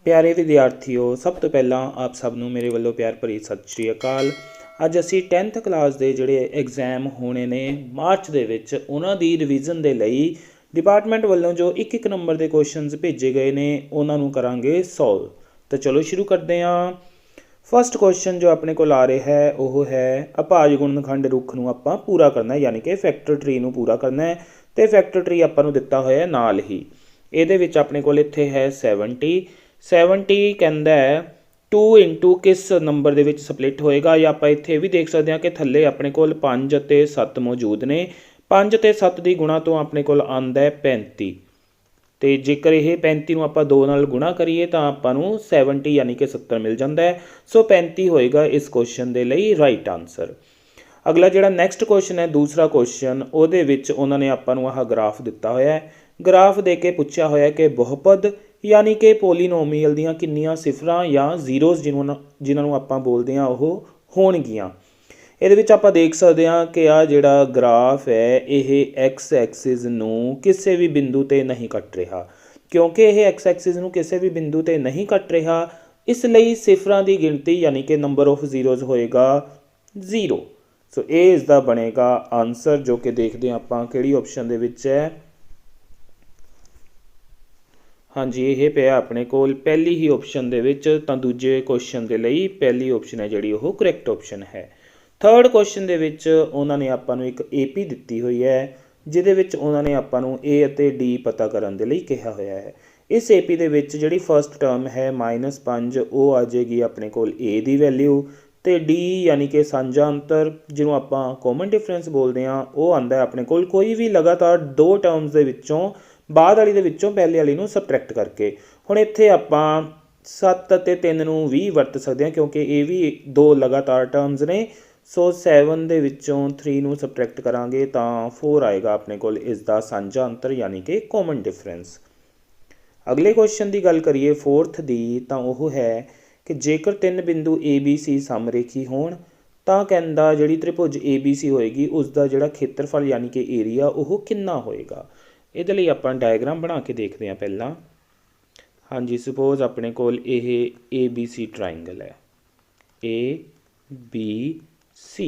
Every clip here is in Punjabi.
प्यारे विद्यार्थियों, सब तो पहला आप सब नूं मेरे वालों प्यार भरी सत श्री अकाल। अज असी 10th क्लास के जोड़े एग्जाम होने ने मार्च दे विच उन्हां दी रिविजन दे लई डिपार्टमेंट वालों जो एक नंबर के क्वेश्चनस भेजे गए ने उन्हां नूं करांगे सॉल्व। तो चलो शुरू करते हैं। फस्ट क्वेश्चन जो अपने को आ रहा है वह है अभाज गुणनखंड रुख नूं आपां पूरा करना है, यानी कि फैक्टर ट्री नूं पूरा करना है। तो फैक्टर ट्री आपां नूं दिता होया नाल ही ਇਹਦੇ ਵਿੱਚ ਆਪਣੇ ਕੋਲ ਇੱਥੇ ਹੈ 70 ਕਹਿੰਦਾ ਹੈ 2 ਇੰਟੂ ਕਿਸ ਨੰਬਰ ਦੇ ਵਿੱਚ ਸਪਲਿਟ ਹੋਏਗਾ, ਜਾਂ ਆਪਾਂ ਇੱਥੇ ਵੀ ਦੇਖ ਸਕਦੇ ਹਾਂ ਕਿ ਥੱਲੇ ਆਪਣੇ ਕੋਲ 5 ਅਤੇ 7 ਮੌਜੂਦ ਨੇ। 5 ਅਤੇ 7 ਦੀ ਗੁਣਾ ਤੋਂ ਆਪਣੇ ਕੋਲ ਆਉਂਦਾ ਹੈ 35, ਅਤੇ ਜੇਕਰ ਇਹ 35 ਨੂੰ ਆਪਾਂ 2 ਨਾਲ ਗੁਣਾ ਕਰੀਏ ਤਾਂ ਆਪਾਂ ਨੂੰ 70 ਯਾਨੀ ਕਿ 70 ਮਿਲ ਜਾਂਦਾ ਹੈ। ਸੋ 35 ਹੋਏਗਾ ਇਸ ਕੁਐਸਚਨ ਦੇ ਲਈ ਰਾਈਟ ਆਨਸਰ। ਅਗਲਾ ਜਿਹੜਾ ਨੈਕਸਟ ਕੁਐਸਚਨ ਹੈ ਦੂਸਰਾ ਕੁਐਸਚਨ, ਉਹਦੇ ਵਿੱਚ ਉਹਨਾਂ ਨੇ ਆਪਾਂ ਨੂੰ ਆਹ ਗ੍ਰਾਫ ਦਿੱਤਾ ਹੋਇਆ ਹੈ। ਗ੍ਰਾਫ ਦੇ ਕੇ ਪੁੱਛਿਆ ਹੋਇਆ ਕਿ ਬਹੁਪਦ यानी कि पोलीनोमीअल दियां किन्नियां सिफरां या जीरोज़ जिन्होंने आपां बोलते हैं वो होणगियां। ਇਹਦੇ ਵਿੱਚ ਆਪਾਂ देख सकते हैं कि आ जिहड़ा ग्राफ है यह एक्स एक्सिस नूं किसी भी बिंदु ते नहीं कट रहा, क्योंकि यह एक्स एक्सिस नूं किसी भी बिंदु ते नहीं कट रहा, इसलिए सिफरां की गिणती यानी कि नंबर ऑफ जीरोज़ होएगा 0। सो ये इसका बनेगा आंसर, जो कि देखते हैं आपां किहड़ी ऑप्शन दे विच है। हाँ जी, ये पिया अपने कोल पहली ही ऑप्शन दे विच, तां दूजे क्वेश्चन के लिए पहली ऑप्शन है जिहड़ी वो करैक्ट ऑप्शन है। थर्ड क्वेश्चन दे विच उन्होंने आपां नूं एक AP दित्ती हुई है, जिहदे विच उन्होंने आपां नूं A अते D पता करन दे लई कहा होया है। इस AP दे विच जिहड़ी फर्स्ट टर्म है -5 वो आ जाएगी अपने कोल A दी वैल्यू, तो D यानी कि साझा अंतर जिन्हों आपां कॉमन डिफरेंस बोलते हैं वो आंदा है अपने कोल कोई भी लगातार दो टर्म्स दे विचों बाद वाली दे विचों पहले वाली नूं सबट्रैक्ट करके। हुण इत्थे आपां 7 अते 3 नूं भी वरत सकते हैं, क्योंकि ये भी दो लगातार टर्म्स ने। सो 7 दे विचों 3 नूं सबट्रैक्ट करांगे तां 4 आएगा अपने कोल इसदा साझा अंतर यानी कि कॉमन डिफरेंस। अगले क्वेश्चन की गल करिए फोर्थ दी, तां ओह है कि जेकर 3 बिंदु ABC समरेखी होण तां कहंदा जिहड़ी त्रिभुज ABC होएगी उसका जिहड़ा खेत्रफल यानी कि एरिया वो कितना होएगा। ਇਹਦੇ ਲਈ ਆਪਾਂ डायग्राम बना के देखते हैं पहला। हाँ जी, सपोज अपने कोल यह ABC ट्राइंगल है ABC।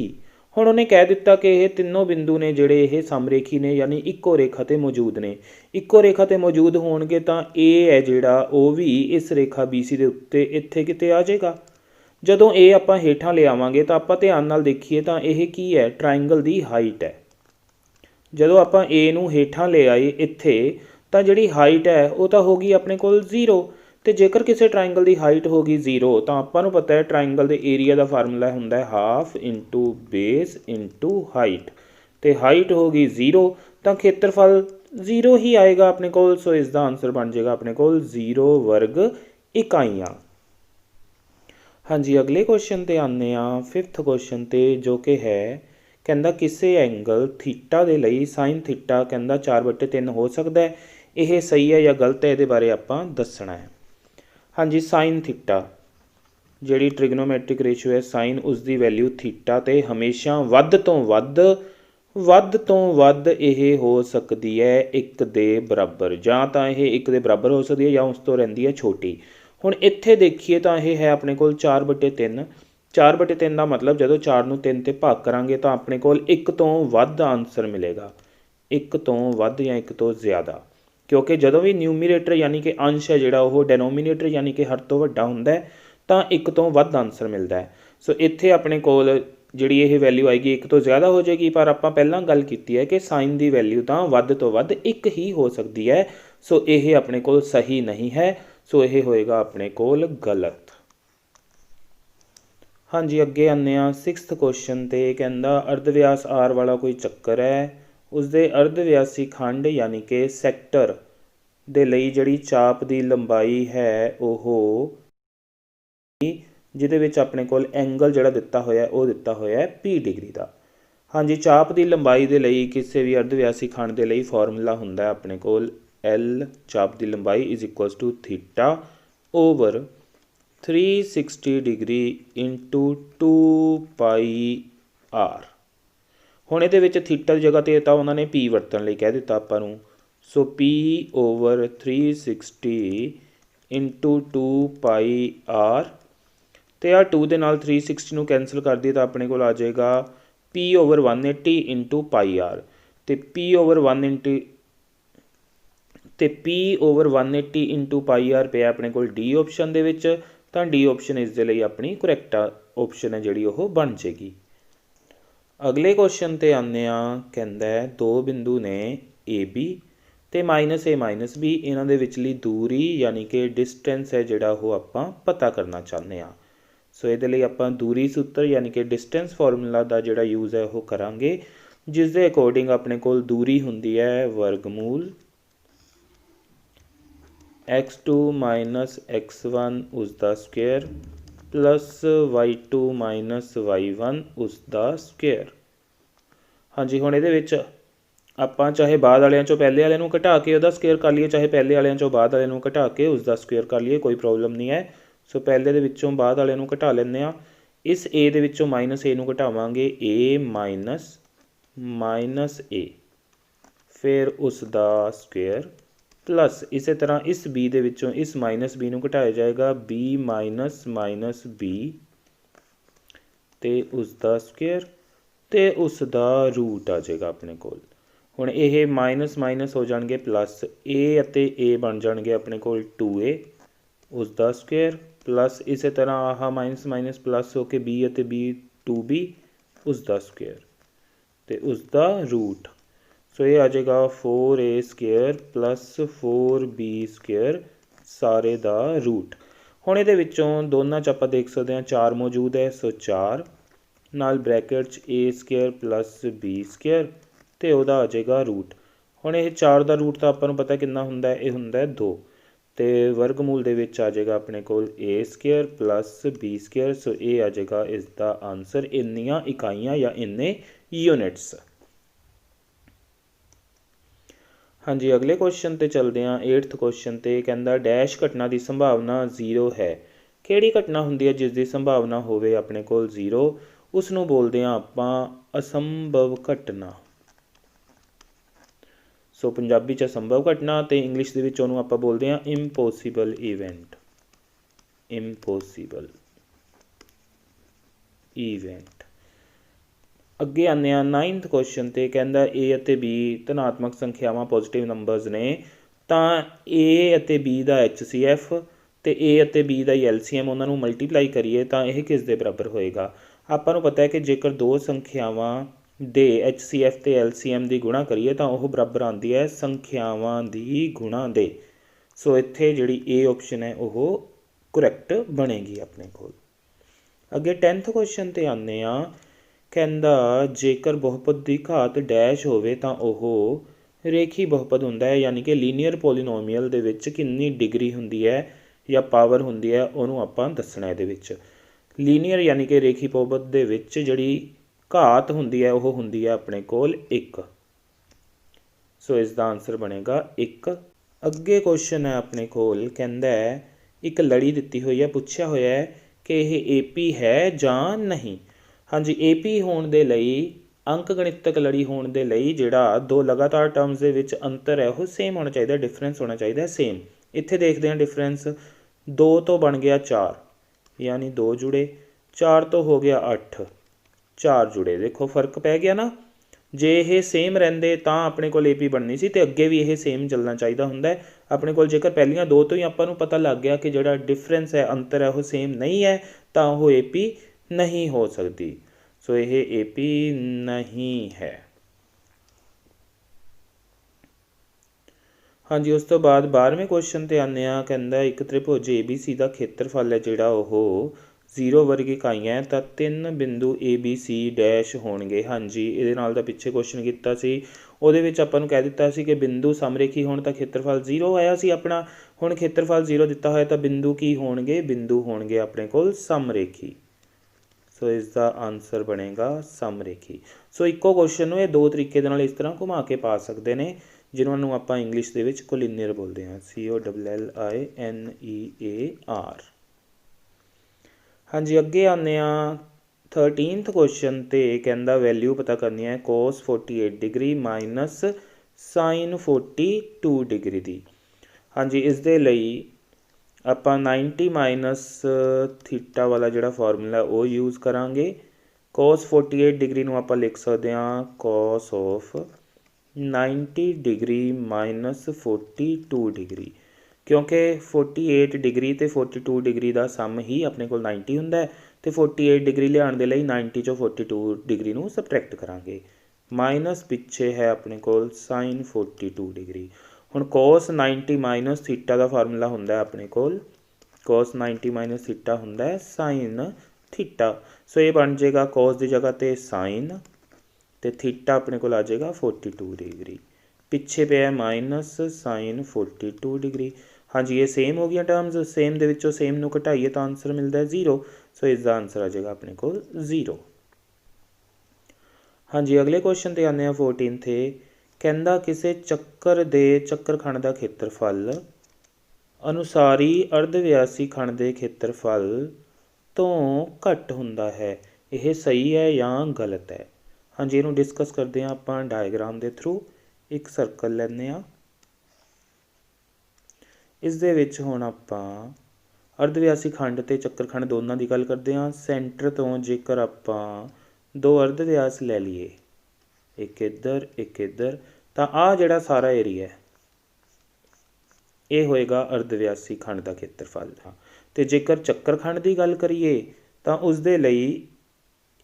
हुण उन्हें कह दिता कि यह तीनों बिंदु ने जिहड़े ये समरेखी ने, यानी इक्को रेखा ते मौजूद ने। इक्को रेखा ते मौजूद होणगे तां A है जिहड़ा वो भी इस रेखा BC दे उत्ते इत्थे किते आ जाएगा। जदों A आपां हेठां ले आवांगे तां आपां ध्यान नाल देखीए तां यह की है, ट्राइंगल की हाइट है। ਜਦੋਂ ਆਪਾਂ A ਨੂੰ ਹੇਠਾਂ ले ਆਏ ਇੱਥੇ ਤਾਂ ਜਿਹੜੀ ਹਾਈਟ ਹੈ ਉਹ ਤਾਂ ਹੋ ਗਈ ਆਪਣੇ ਕੋਲ 0, ਤੇ ਜੇਕਰ ਕਿਸੇ ਟ੍ਰਾਇੰਗਲ ਦੀ ਹਾਈਟ ਹੋ ਗਈ 0 ਤਾਂ ਆਪਾਂ ਨੂੰ ਪਤਾ ਹੈ ਟ੍ਰਾਇੰਗਲ ਦੇ ਏਰੀਆ ਦਾ ਫਾਰਮੂਲਾ ਹੁੰਦਾ ਹੈ half into base into height, ਤੇ ਹਾਈਟ ਹੋ ਗਈ 0 ਤਾਂ ਖੇਤਰਫਲ 0 ਹੀ ਆਏਗਾ ਆਪਣੇ ਕੋਲ। ਸੋ ਇਸ ਦਾ ਆਨਸਰ ਬਣ ਜਾਏਗਾ ਆਪਣੇ ਕੋਲ 0 वर्ग इकाइयाँ। हाँ जी, अगले क्वेश्चन ते आने आ 5th क्वेश्चन ते, जो कि है कहता किसी एंगल थीटा के लिए साइन थीटा कहता 4/3 हो सकता है, यह सही है या गलत है, ये बारे आपां दसना है। हाँ जी, साइन थीटा जिहड़ी ट्रिग्नोमैट्रिक रेशियो है साइन उसकी वैल्यू थीटा ते हमेशा वध तो वध यह हो सकती है 1 के बराबर, जां तां यह 1 के बराबर हो सकती है या उस तो रहिंदी है छोटी। हुण इत्थे देखिए तां यह है अपने कोल 4/3। 4/3 का मतलब जो 4 ਨੂੰ 3 ਤੇ भाग करांगे तो अपने कोल 1 ਤੋਂ ਵੱਧ आंसर मिलेगा, 1 ਤੋਂ ਵੱਧ या 1 ਤੋਂ ज़्यादा, क्योंकि जो भी न्यूमीरेटर यानी कि अंश है जोड़ा वो डेनोमीनेटर यानी कि हर तो वड्डा हुंदा है तो 1 ਤੋਂ ਵੱਧ आंसर मिलता है। सो इत्थे अपने कोल जिहड़ी ये वैल्यू आएगी 1 ਤੋਂ ज़्यादा हो जाएगी, पर आपां पहलां गल कीती है कि साइन की वैल्यू तो वध तो वध 1 ही हो सकती है। सो ये अपने कोल सही नहीं है, सो ये होएगा अपने कोल गलत। हाँ जी, अगे आने 6th क्वेश्चन ते कहता अर्धव्यास आर वाला कोई चक्कर है, उसके अर्धव्यासी खंड यानी कि सैक्टर दे लई जिहड़ी चाप की लंबाई है वो जिहदे विच अपने कोल एंगल जिहड़ा दिता होया वो दिता होया है P डिग्री का। हाँ जी, चाप की लंबाई के लिए किसी भी अर्धव्यासी खंड के लिए फॉर्मूला हुंदा है अपने कोल L चाप की लंबाई is equals to theta over 360 degree into 2 pi R. हुण इहदे विच थीटा की जगह ते तां उन्होंने P वरतण लई कह दिता आपां नूं। सो P ओवर 360 इंटू 2πr तो आ 2 ਦੇ ਨਾਲ 360 ਨੂੰ ਕੈਂਸਲ ਕਰ ਦਈਏ ਤਾਂ ਆਪਣੇ ਕੋਲ ਆ ਜਾਏਗਾ p/180 इंटू πr तो p/180 ਤੇ p/180 इंटू πr ਪਿਆ ਆਪਣੇ ਕੋਲ डी ऑप्शन ਦੇ ਵਿੱਚ ਤਾਂ डी ऑप्शन ਇਸ ਦੇ ਲਈ ਆਪਣੀ ਕਰੈਕਟ ऑप्शन है ਜਿਹੜੀ ਉਹ ਬਣ ਜਾਏਗੀ। अगले क्वेश्चन ते आने कहता है दो बिंदु ने AB ते -A -B इन्हां दे विचली दूरी यानी कि डिस्टेंस है जिहड़ा वो आपां पता करना चाहते हैं। सो इहदे लई आपां दूरी सूत्र यानी कि डिस्टेंस फॉर्मूला दा जिहड़ा यूज़ है वो करांगे, जिस दे अकॉर्डिंग अपने कोल दूरी हुंदी है वर्गमूल x2 - x1 उसका स्क्वेयर प्लस y2 - y1 उसका स्क्वेयर। हाँ जी, हुण इहदे विच आपां चाहे बाद वालियां चों पहले वाले नूं घटा के उहदा स्क्वेयर कर लीए, चाहे पहले वालियां चों बाद वाले नूं घटा के उसका स्क्वेयर कर लीए, कोई प्रॉब्लम नहीं है। सो पहले दे विच्चों बाद वाले नूं घटा लैंदे आ। इस ए दे विच्चों -a नूं घटावांगे, a माइनस a फिर उसका स्क्वेयर प्लस इस तरह इस b दे विच्चों इस -b नूं घटाया जाएगा, b माइनस b ते उसका स्क्वेयर ते उसका रूट आ जाएगा अपने कोल। हुण ये माइनस हो जाएंगे प्लस a अते a बन जाएंगे अपने कोल 2a उसका स्क्वेयर प्लस इस तरह आह माइनस प्लस होके b अते b 2b उसका स्क्वेयर ते उसका रूट। सो ये आ जाएगा 4a square plus 4b square सारे दा रूट। हुण इहदे विच्चों दोनों च आपां देख सकते हैं 4 मौजूद है, सो 4 नाल bracket a square plus b square तो वह आ जाएगा रूट। हुण ये 4 का रूट तो आपां नूं पता कितना हुंदा है, ये हुंदा है 2 तो वर्गमूल दे विच आ जाएगा अपने कोल a square plus b square. So ये आ जाएगा इसका आंसर, इन्नियां इकाइयां या इन्ने यूनिट्स। हाँ जी, अगले क्वेश्चन ते चलते हैं 8th क्वेश्चन ते कहंदा डैश घटना की संभावना 0 है। किहड़ी घटना हुंदी है जिसकी संभावना होवे अपने कोल 0, उसनूं बोलते हैं आपां असंभव घटना। सो पंजाबी च असंभव घटना ते इंग्लिश दे विच उहनूं आपां बोलते हैं इम्पॉसिबल इवेंट। Impossible event. अगे आने 9th क्वेश्चन ते कहंदा ए अते बी धनात्मक संख्यावां पॉजिटिव नंबर्स ने तां ए अते बी दा HCF ते ए अते बी दा LCM उन्हां नूं मल्टीप्लाई करिए तां यह किस दे बराबर होएगा। आपां नूं पता है कि जेकर दो संख्यावां दे HCF ते LCM दी गुणा करिए तां ओह बराबर आंदी है संख्यावां दी गुणा दे। सो इत्थे जिहड़ी ए ऑप्शन है ओह करैक्ट बनेगी अपने कोल। अगे 10th क्वेश्चन ते आने आ कहंदा जेकर बहुपद की घात डैश होवे तां ओह रेखी बहुपद हुंदा है, यानी कि लीनियर पॉलीनोमीअल दे विच कितनी डिग्री हुंदी है या पावर हुंदी है उहनूं आपां दसना। इहदे विच लीनियर यानी कि रेखी बहुपद दे विच जिहड़ी घात हुंदी है ओह हुंदी है अपने कोल 1। सो इसदा आंसर बनेगा 1। अगे क्वेश्चन है अपने कोल कहंदा है एक लड़ी दित्ती हुई है, पुछया होया है कि यह AP है जां नहीं। हाँ जी, AP होने दे लई अंक गणितक लड़ी होने दे लई जिहड़ा दो लगातार टर्म्स दे विच अंतर है वो सेम होना चाहिए, डिफरेंस होना चाहिए सेम। इत्थे देखते हैं डिफरेंस 2 तो बन गया 4 यानी 2 जुड़े, 4 तो हो गया 8 4 जुड़े। देखो फर्क पै गया ना। जे ये सेम रहिंदे तां अपने कोल AP बननी सी ते अगे भी ये सेम चलना चाहिए हुंदा है अपने कोल। जेकर पहलियां 2 तो ही आपां नूं पता लग गया कि जिहड़ा डिफरेंस है अंतर है वो सेम नहीं है तां वो AP नहीं हो सकती। सो यह AP नहीं है। हाँ जी, उस तो बाद 12वें क्वेश्चन ते आने कहंदा एक त्रिभुज ABC का खेत्रफल है जिहड़ा ओह 0 वर्ग इकाइयां तां 3 बिंदु ABC डैश होणगे। हाँ जी, इहदे नाल दा पिछे क्वेश्चन कीता सी, ਉਹਦੇ ਵਿੱਚ ਆਪਾਂ ਨੂੰ ਕਹਿ ਦਿੱਤਾ ਸੀ ਕਿ ਬਿੰਦੂ ਸਮਰੇਖੀ ਹੋਣ ਤਾਂ ਖੇਤਰਫਲ 0 ਆਇਆ ਸੀ ਆਪਣਾ। ਹੁਣ ਖੇਤਰਫਲ 0 ਦਿੱਤਾ ਹੋਇਆ ਤਾਂ ਬਿੰਦੂ ਕੀ ਹੋਣਗੇ, ਬਿੰਦੂ ਹੋਣਗੇ ਆਪਣੇ ਕੋਲ ਸਮਰੇਖੀ। सो इसका आंसर बनेगा समरेखी। सो इको क्वेश्चन में दो तरीके दे नाल इस तरह घुमा के पा सकते हैं जिन्होंने आप इंग्लिश के कोलिनियर बोलते हैं, COLLINEAR। हाँ जी, अगे आने 13th क्वेश्चन ते कहंदा वैल्यू पता करनी है cos 48 degree minus sin 42 degree दी। हाँ जी, इस दे लई ਆਪਾਂ 90 ਮਾਈਨਸ ਥੀਟਾ ਵਾਲਾ ਜਿਹੜਾ ਫਾਰਮੂਲਾ ਉਹ ਯੂਜ਼ ਕਰਾਂਗੇ। cos 48 ਡਿਗਰੀ ਨੂੰ ਆਪਾਂ ਲਿਖ ਸਕਦੇ ਹਾਂ cos of 90 degree minus 42 degree, ਕਿਉਂਕਿ 48 ਡਿਗਰੀ ਅਤੇ 42 ਡਿਗਰੀ ਦਾ ਸਮ ਹੀ ਆਪਣੇ ਕੋਲ 90 ਹੁੰਦਾ ਹੈ, ਅਤੇ 48 ਡਿਗਰੀ ਲਿਆਉਣ ਦੇ ਲਈ 90 ਚੋਂ 42 ਡਿਗਰੀ ਨੂੰ ਸਬਟਰੈਕਟ ਕਰਾਂਗੇ। ਮਾਈਨਸ ਪਿੱਛੇ ਹੈ ਆਪਣੇ ਕੋਲ ਸਾਈਨ 42 ਡਿਗਰੀ। ਹੁਣ cos 90 ਮਾਈਨਸ ਥੀਟਾ ਦਾ ਫਾਰਮੂਲਾ ਹੁੰਦਾ ਆਪਣੇ ਕੋਲ, cos 90 ਮਾਈਨਸ ਥੀਟਾ ਹੁੰਦਾ ਸਾਈਨ ਥੀਟਾ। ਸੋ ਇਹ ਬਣ ਜਾਏਗਾ cos ਦੀ ਜਗ੍ਹਾ 'ਤੇ ਸਾਈਨ, ਅਤੇ ਥੀਟਾ ਆਪਣੇ ਕੋਲ ਆ ਜਾਏਗਾ 42 ਡਿਗਰੀ। ਪਿੱਛੇ ਪਿਆ ਮਾਈਨਸ ਸਾਈਨ 42 ਡਿਗਰੀ। ਹਾਂਜੀ, ਇਹ ਸੇਮ ਹੋ ਗਈਆਂ ਟਰਮਸ। ਸੇਮ ਦੇ ਵਿੱਚੋਂ ਸੇਮ ਨੂੰ ਘਟਾਈਏ ਤਾਂ ਆਨਸਰ ਮਿਲਦਾ 0। ਸੋ ਇਸ ਦਾ ਆਨਸਰ ਆ ਜਾਏਗਾ ਆਪਣੇ ਕੋਲ 0। ਹਾਂਜੀ, ਅਗਲੇ ਕੁਐਸਚਨ 'ਤੇ ਆਉਂਦੇ ਹਾਂ 14 'ਤੇ। ਕਹਿੰਦਾ ਕਿਸੇ ਚੱਕਰ ਦੇ ਚੱਕਰਖੰਡ ਦਾ ਖੇਤਰਫਲ ਅਨੁਸਾਰੀ ਅਰਧਵਿਆਸੀ ਖੰਡ ਦੇ ਖੇਤਰਫਲ ਤੋਂ ਘੱਟ ਹੁੰਦਾ ਹੈ। ਇਹ ਸਹੀ ਹੈ ਜਾਂ ਗਲਤ ਹੈ? ਹਾਂਜੀ, ਇਹਨੂੰ ਡਿਸਕਸ ਕਰਦੇ ਹਾਂ ਆਪਾਂ ਡਾਇਗਰਾਮ ਦੇ ਥਰੂ। ਇੱਕ ਸਰਕਲ ਲੈਂਦੇ ਹਾਂ। ਇਸ ਦੇ ਵਿੱਚ ਹੁਣ ਆਪਾਂ ਅਰਧਵਿਆਸੀ ਖੰਡ ਅਤੇ ਚੱਕਰਖੰਡ ਦੋਨਾਂ ਦੀ ਗੱਲ ਕਰਦੇ ਹਾਂ। ਸੈਂਟਰ ਤੋਂ ਜੇਕਰ ਆਪਾਂ ਦੋ ਅਰਧਵਿਆਸ ਲੈ ਲਈਏ, ਇੱਕ ਇੱਧਰ ਇੱਕ ਇੱਧਰ, ਤਾਂ ਆਹ ਜਿਹੜਾ ਸਾਰਾ ਏਰੀਆ ਇਹ ਹੋਏਗਾ ਅਰਧਵਿਆਸੀ ਖੰਡ ਦਾ ਖੇਤਰਫਲ। ਅਤੇ ਜੇਕਰ ਚੱਕਰਖੰਡ ਦੀ ਗੱਲ ਕਰੀਏ ਤਾਂ ਉਸ ਦੇ ਲਈ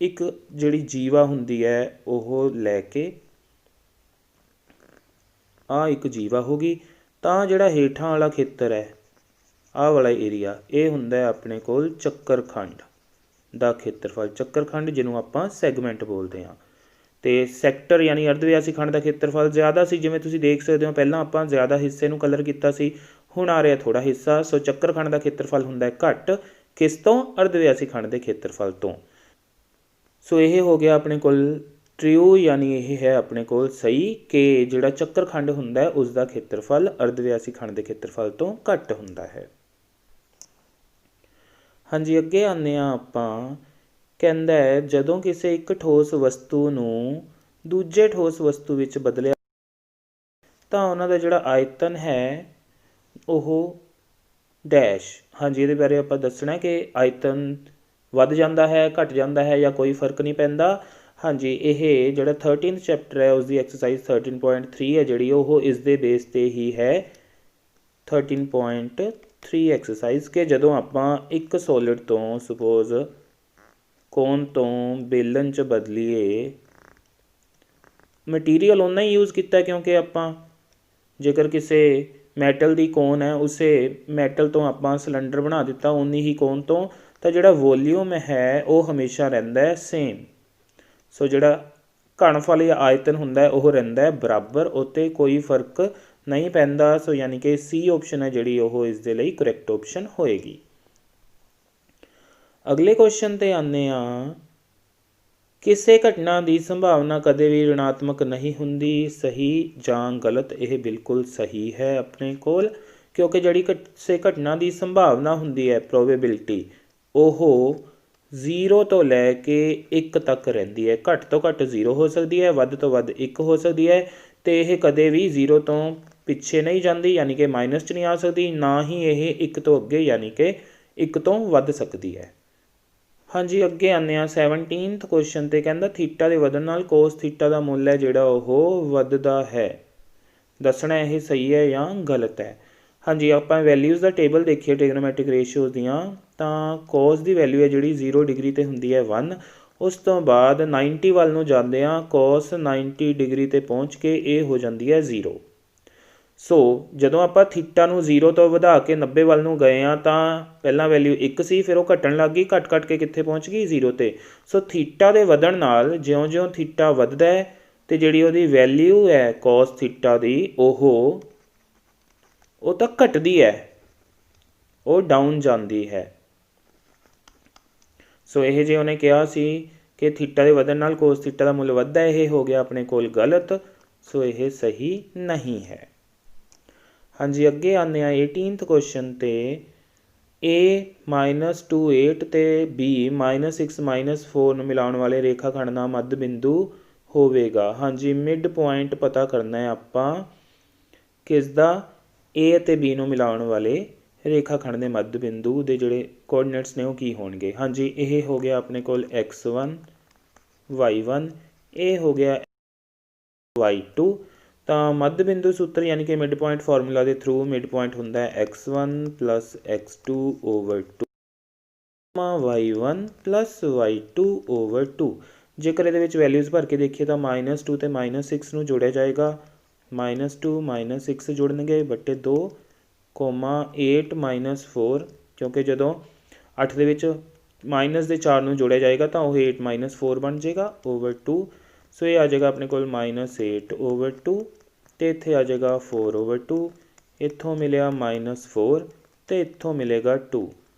ਇੱਕ ਜਿਹੜੀ ਜੀਵਾ ਹੁੰਦੀ ਹੈ ਉਹ ਲੈ ਕੇ ਆਹ ਇੱਕ ਜੀਵਾ ਹੋ ਗਈ, ਤਾਂ ਜਿਹੜਾ ਹੇਠਾਂ ਵਾਲਾ ਖੇਤਰ ਹੈ, ਆਹ ਵਾਲਾ ਏਰੀਆ, ਇਹ ਹੁੰਦਾ ਆਪਣੇ ਕੋਲ ਚੱਕਰਖੰਡ ਦਾ ਖੇਤਰਫਲ। ਚੱਕਰਖੰਡ ਜਿਹਨੂੰ ਆਪਾਂ ਸੈਗਮੈਂਟ ਬੋਲਦੇ ਹਾਂ। ਅਤੇ ਸੈਕਟਰ ਯਾਨੀ ਅਰਧਵਿਆਸੀ ਖੰਡ ਦਾ ਖੇਤਰਫਲ ਜ਼ਿਆਦਾ ਸੀ, ਜਿਵੇਂ ਤੁਸੀਂ ਦੇਖ ਸਕਦੇ ਹੋ। ਪਹਿਲਾਂ ਆਪਾਂ ਜ਼ਿਆਦਾ ਹਿੱਸੇ ਨੂੰ ਕਲਰ ਕੀਤਾ ਸੀ, ਹੁਣ ਆ ਰਿਹਾ ਥੋੜ੍ਹਾ ਹਿੱਸਾ। ਸੋ ਚੱਕਰਖੰਡ ਦਾ ਖੇਤਰਫਲ ਹੁੰਦਾ ਘੱਟ, ਕਿਸ ਤੋਂ? ਅਰਧਵਿਆਸੀ ਖੰਡ ਦੇ ਖੇਤਰਫਲ ਤੋਂ। ਸੋ ਇਹ ਹੋ ਗਿਆ ਆਪਣੇ ਕੋਲ ਟਰੂ, ਯਾਨੀ ਇਹ ਹੈ ਆਪਣੇ ਕੋਲ ਸਹੀ ਕਿ ਜਿਹੜਾ ਚੱਕਰਖੰਡ ਹੁੰਦਾ ਉਸ ਦਾ ਖੇਤਰਫਲ ਅਰਧਵਿਆਸੀ ਖੰਡ ਦੇ ਖੇਤਰਫਲ ਤੋਂ ਘੱਟ ਹੁੰਦਾ ਹੈ। ਹਾਂਜੀ, ਅੱਗੇ ਆਉਂਦੇ ਹਾਂ ਆਪਾਂ। ਕਹਿੰਦਾ ਹੈ ਜਦੋਂ ਕਿਸੇ ਇੱਕ ਠੋਸ ਵਸਤੂ ਨੂੰ ਦੂਜੇ ਠੋਸ ਵਸਤੂ ਵਿੱਚ ਬਦਲਿਆ ਤਾਂ ਉਹਨਾਂ ਦਾ ਜਿਹੜਾ ਆਇਤਨ ਹੈ ਉਹ ਡੈਸ਼। ਹਾਂਜੀ, ਇਹਦੇ ਬਾਰੇ ਆਪਾਂ ਦੱਸਣਾ ਕਿ ਆਇਤਨ ਵੱਧ ਜਾਂਦਾ ਹੈ, ਘੱਟ ਜਾਂਦਾ ਹੈ, ਜਾਂ ਕੋਈ ਫਰਕ ਨਹੀਂ ਪੈਂਦਾ। ਹਾਂਜੀ, ਇਹ ਜਿਹੜਾ 13th ਚੈਪਟਰ ਹੈ ਉਸਦੀ ਐਕਸਰਸਾਈਜ਼ 13.3 ਹੈ ਜਿਹੜੀ, ਉਹ ਇਸ ਦੇ ਬੇਸ 'ਤੇ ਹੀ ਹੈ 13.3 ਐਕਸਰਸਾਈਜ਼। ਕਿ ਜਦੋਂ ਆਪਾਂ ਇੱਕ ਸੋਲਿਡ ਤੋਂ ਸਪੋਜ਼ ਕੋਨ ਤੋਂ ਬੇਲਨ 'ਚ ਬਦਲੀਏ, ਮਟੀਰੀਅਲ ਓਨਾ ਹੀ ਯੂਜ਼ ਕੀਤਾ, ਕਿਉਂਕਿ ਆਪਾਂ ਜੇਕਰ ਕਿਸੇ ਮੈਟਲ ਦੀ ਕੋਨ ਹੈ, ਉਸੇ ਮੈਟਲ ਤੋਂ ਆਪਾਂ ਸਿਲੰਡਰ ਬਣਾ ਦਿੱਤਾ ਓਨੀ ਹੀ ਕੋਨ ਤੋਂ, ਤਾਂ ਜਿਹੜਾ ਵੋਲਿਊਮ ਹੈ ਉਹ ਹਮੇਸ਼ਾ ਰਹਿੰਦਾ ਸੇਮ। ਸੋ ਜਿਹੜਾ ਘਣਫਲ ਜਾਂ ਆਇਤਨ ਹੁੰਦਾ ਉਹ ਰਹਿੰਦਾ ਬਰਾਬਰ, ਉੱਤੇ ਕੋਈ ਫਰਕ ਨਹੀਂ ਪੈਂਦਾ। ਸੋ ਯਾਨੀ ਕਿ ਸੀ ਆਪਸ਼ਨ ਹੈ ਜਿਹੜੀ ਉਹ ਇਸ ਦੇ ਲਈ ਕਰੈਕਟ ਆਪਸ਼ਨ ਹੋਏਗੀ। ਅਗਲੇ ਕੁਐਸਚਨ 'ਤੇ ਆਉਂਦੇ ਹਾਂ। ਕਿਸੇ ਘਟਨਾ ਦੀ ਸੰਭਾਵਨਾ ਕਦੇ ਵੀ ਰਿਣਾਤਮਕ ਨਹੀਂ ਹੁੰਦੀ, ਸਹੀ ਜਾਂ ਗਲਤ? ਇਹ ਬਿਲਕੁਲ ਸਹੀ ਹੈ ਆਪਣੇ ਕੋਲ, ਕਿਉਂਕਿ ਜਿਹੜੀ ਕਿਸੇ ਘਟਨਾ ਦੀ ਸੰਭਾਵਨਾ ਹੁੰਦੀ ਹੈ, ਪ੍ਰੋਬੇਬਿਲਿਟੀ, ਉਹ 0 ਤੋਂ ਲੈ ਕੇ 1 ਤੱਕ ਰਹਿੰਦੀ ਹੈ। ਘੱਟ ਤੋਂ ਘੱਟ 0 ਹੋ ਸਕਦੀ ਹੈ, ਵੱਧ ਤੋਂ ਵੱਧ 1 ਹੋ ਸਕਦੀ ਹੈ, ਅਤੇ ਇਹ ਕਦੇ ਵੀ 0 ਤੋਂ ਪਿੱਛੇ ਨਹੀਂ ਜਾਂਦੀ, ਯਾਨੀ ਕਿ ਮਾਈਨਸ 'ਚ ਨਹੀਂ ਆ ਸਕਦੀ, ਨਾ ਹੀ ਇਹ 1 ਤੋਂ ਅੱਗੇ ਯਾਨੀ ਕਿ 1 ਤੋਂ ਵੱਧ ਸਕਦੀ ਹੈ। ਹਾਂਜੀ, ਅੱਗੇ ਆਉਂਦੇ ਹਾਂ 17th ਕੁਐਸਚਨ 'ਤੇ। ਕਹਿੰਦਾ ਥੀਟਾ ਦੇ ਵਧਣ ਨਾਲ ਕੋਸ ਥੀਟਾ ਦਾ ਮੁੱਲ ਹੈ ਜਿਹੜਾ ਉਹ ਵੱਧਦਾ ਹੈ। ਦੱਸਣਾ ਇਹ ਸਹੀ ਹੈ ਜਾਂ ਗਲਤ ਹੈ। ਹਾਂਜੀ, ਆਪਾਂ ਵੈਲਿਊਜ਼ ਦਾ ਟੇਬਲ ਦੇਖੀਏ ਟ੍ਰਿਗਨੋਮੈਟ੍ਰਿਕ ਰੇਸ਼ੀਓਜ਼ ਦੀਆਂ, ਤਾਂ ਕੋਸ ਦੀ ਵੈਲਿਊ ਹੈ ਜਿਹੜੀ 0 ਡਿਗਰੀ 'ਤੇ ਹੁੰਦੀ ਹੈ 1। ਉਸ ਤੋਂ ਬਾਅਦ 90 ਵੱਲ ਨੂੰ ਜਾਂਦੇ ਹਾਂ, ਕੋਸ 90 ਡਿਗਰੀ 'ਤੇ ਪਹੁੰਚ ਕੇ ਇਹ ਹੋ ਜਾਂਦੀ ਹੈ 0। ਸੋ ਜਦੋਂ ਆਪਾਂ ਥੀਟਾ ਨੂੰ 0 ਤੋਂ ਵਧਾ ਕੇ 90 ਵੱਲ ਨੂੰ ਗਏ ਹਾਂ, ਤਾਂ ਪਹਿਲਾਂ ਵੈਲਿਊ 1 ਸੀ, ਫਿਰ ਉਹ ਘਟਣ ਲੱਗ ਗਈ, ਘਟ ਕੇ ਕਿੱਥੇ ਪਹੁੰਚ ਗਈ? 0 'ਤੇ। ਸੋ ਥੀਟਾ ਦੇ ਵਧਣ ਨਾਲ ਜਿਉਂ-ਜਿਉਂ ਥੀਟਾ ਵੱਧਦਾ ਹੈ ਅਤੇ ਜਿਹੜੀ ਉਹਦੀ ਵੈਲਿਊ ਹੈ ਕੋਸ ਥੀਟਾ ਦੀ ਉਹ ਤਾਂ ਘਟਦੀ ਹੈ, ਉਹ ਡਾਊਨ ਜਾਂਦੀ ਹੈ। ਸੋ ਇਹ ਜੇ ਉਹਨੇ ਕਿਹਾ ਸੀ ਕਿ ਥੀਟਾ ਦੇ ਵਧਣ ਨਾਲ ਕੋਸ ਥੀਟਾ ਦਾ ਮੁੱਲ ਵੱਧਦਾ, ਇਹ ਹੋ ਗਿਆ ਆਪਣੇ ਕੋਲ ਗਲਤ। ਸੋ ਇਹ ਸਹੀ ਨਹੀਂ ਹੈ। ਹਾਂਜੀ, ਅੱਗੇ ਆਉਂਦੇ ਹਾਂ 18th ਕੁਐਸਚਨ 'ਤੇ। A-28 ਅਤੇ B-6-4 ਨੂੰ ਮਿਲਾਉਣ ਵਾਲੇ ਰੇਖਾ ਖੰਡ ਦਾ ਮੱਧ ਬਿੰਦੂ ਹੋਵੇਗਾ। ਹਾਂਜੀ, ਮਿਡ ਪੁਆਇੰਟ ਪਤਾ ਕਰਨਾ ਹੈ ਆਪਾਂ ਕਿਸ ਦਾ? A ਅਤੇ B ਨੂੰ ਮਿਲਾਉਣ ਵਾਲੇ ਰੇਖਾਖੰਡ ਦੇ ਮੱਧ ਬਿੰਦੂ ਦੇ ਜਿਹੜੇ ਕੋਆਰਡੀਨੇਟਸ ਨੇ ਉਹ ਕੀ ਹੋਣਗੇ। ਹਾਂਜੀ, ਇਹ ਹੋ ਗਿਆ ਆਪਣੇ ਕੋਲ x1 y1, ਇਹ ਹੋ ਗਿਆ y2। ਤਾਂ ਮੱਧ ਬਿੰਦੂ ਸੂਤਰ ਯਾਨੀ ਕਿ ਮਿਡ ਪੁਆਇੰਟ ਫਾਰਮੂਲਾ ਦੇ ਥਰੂ ਮਿਡ ਪੁਆਇੰਟ ਹੁੰਦਾ ਹੈ x1 + x2/2 y1 + y2/2। ਜੇਕਰ ਇਹਦੇ ਵਿੱਚ ਵੈਲਿਊਜ਼ ਭਰ ਕੇ ਦੇਖੀਏ ਤਾਂ -2 ਤੇ -6 ਨੂੰ ਜੋੜਿਆ ਜਾਏਗਾ, -2 -6 ਜੁੜਨਗੇ ਬਟੇ 2, 8 - 4, क्योंकि ਜਦੋਂ 8 ਦੇ ਵਿੱਚ ਮਾਈਨਸ ਦੇ 4 ਨੂੰ ਜੋੜਿਆ ਜਾਏਗਾ ਤਾਂ ਉਹ 8 - 4 ਬਣ ਜਾਏਗਾ /2। ਸੋ ਇਹ ਆ ਜਾਏਗਾ ਆਪਣੇ ਕੋਲ -8/2 ਤੇ ਇੱਥੇ ਆ ਜਾਏਗਾ 4/2। ਇੱਥੋਂ ਮਿਲਿਆ -4 ਤੇ ਇੱਥੋਂ ਮਿਲੇਗਾ 2।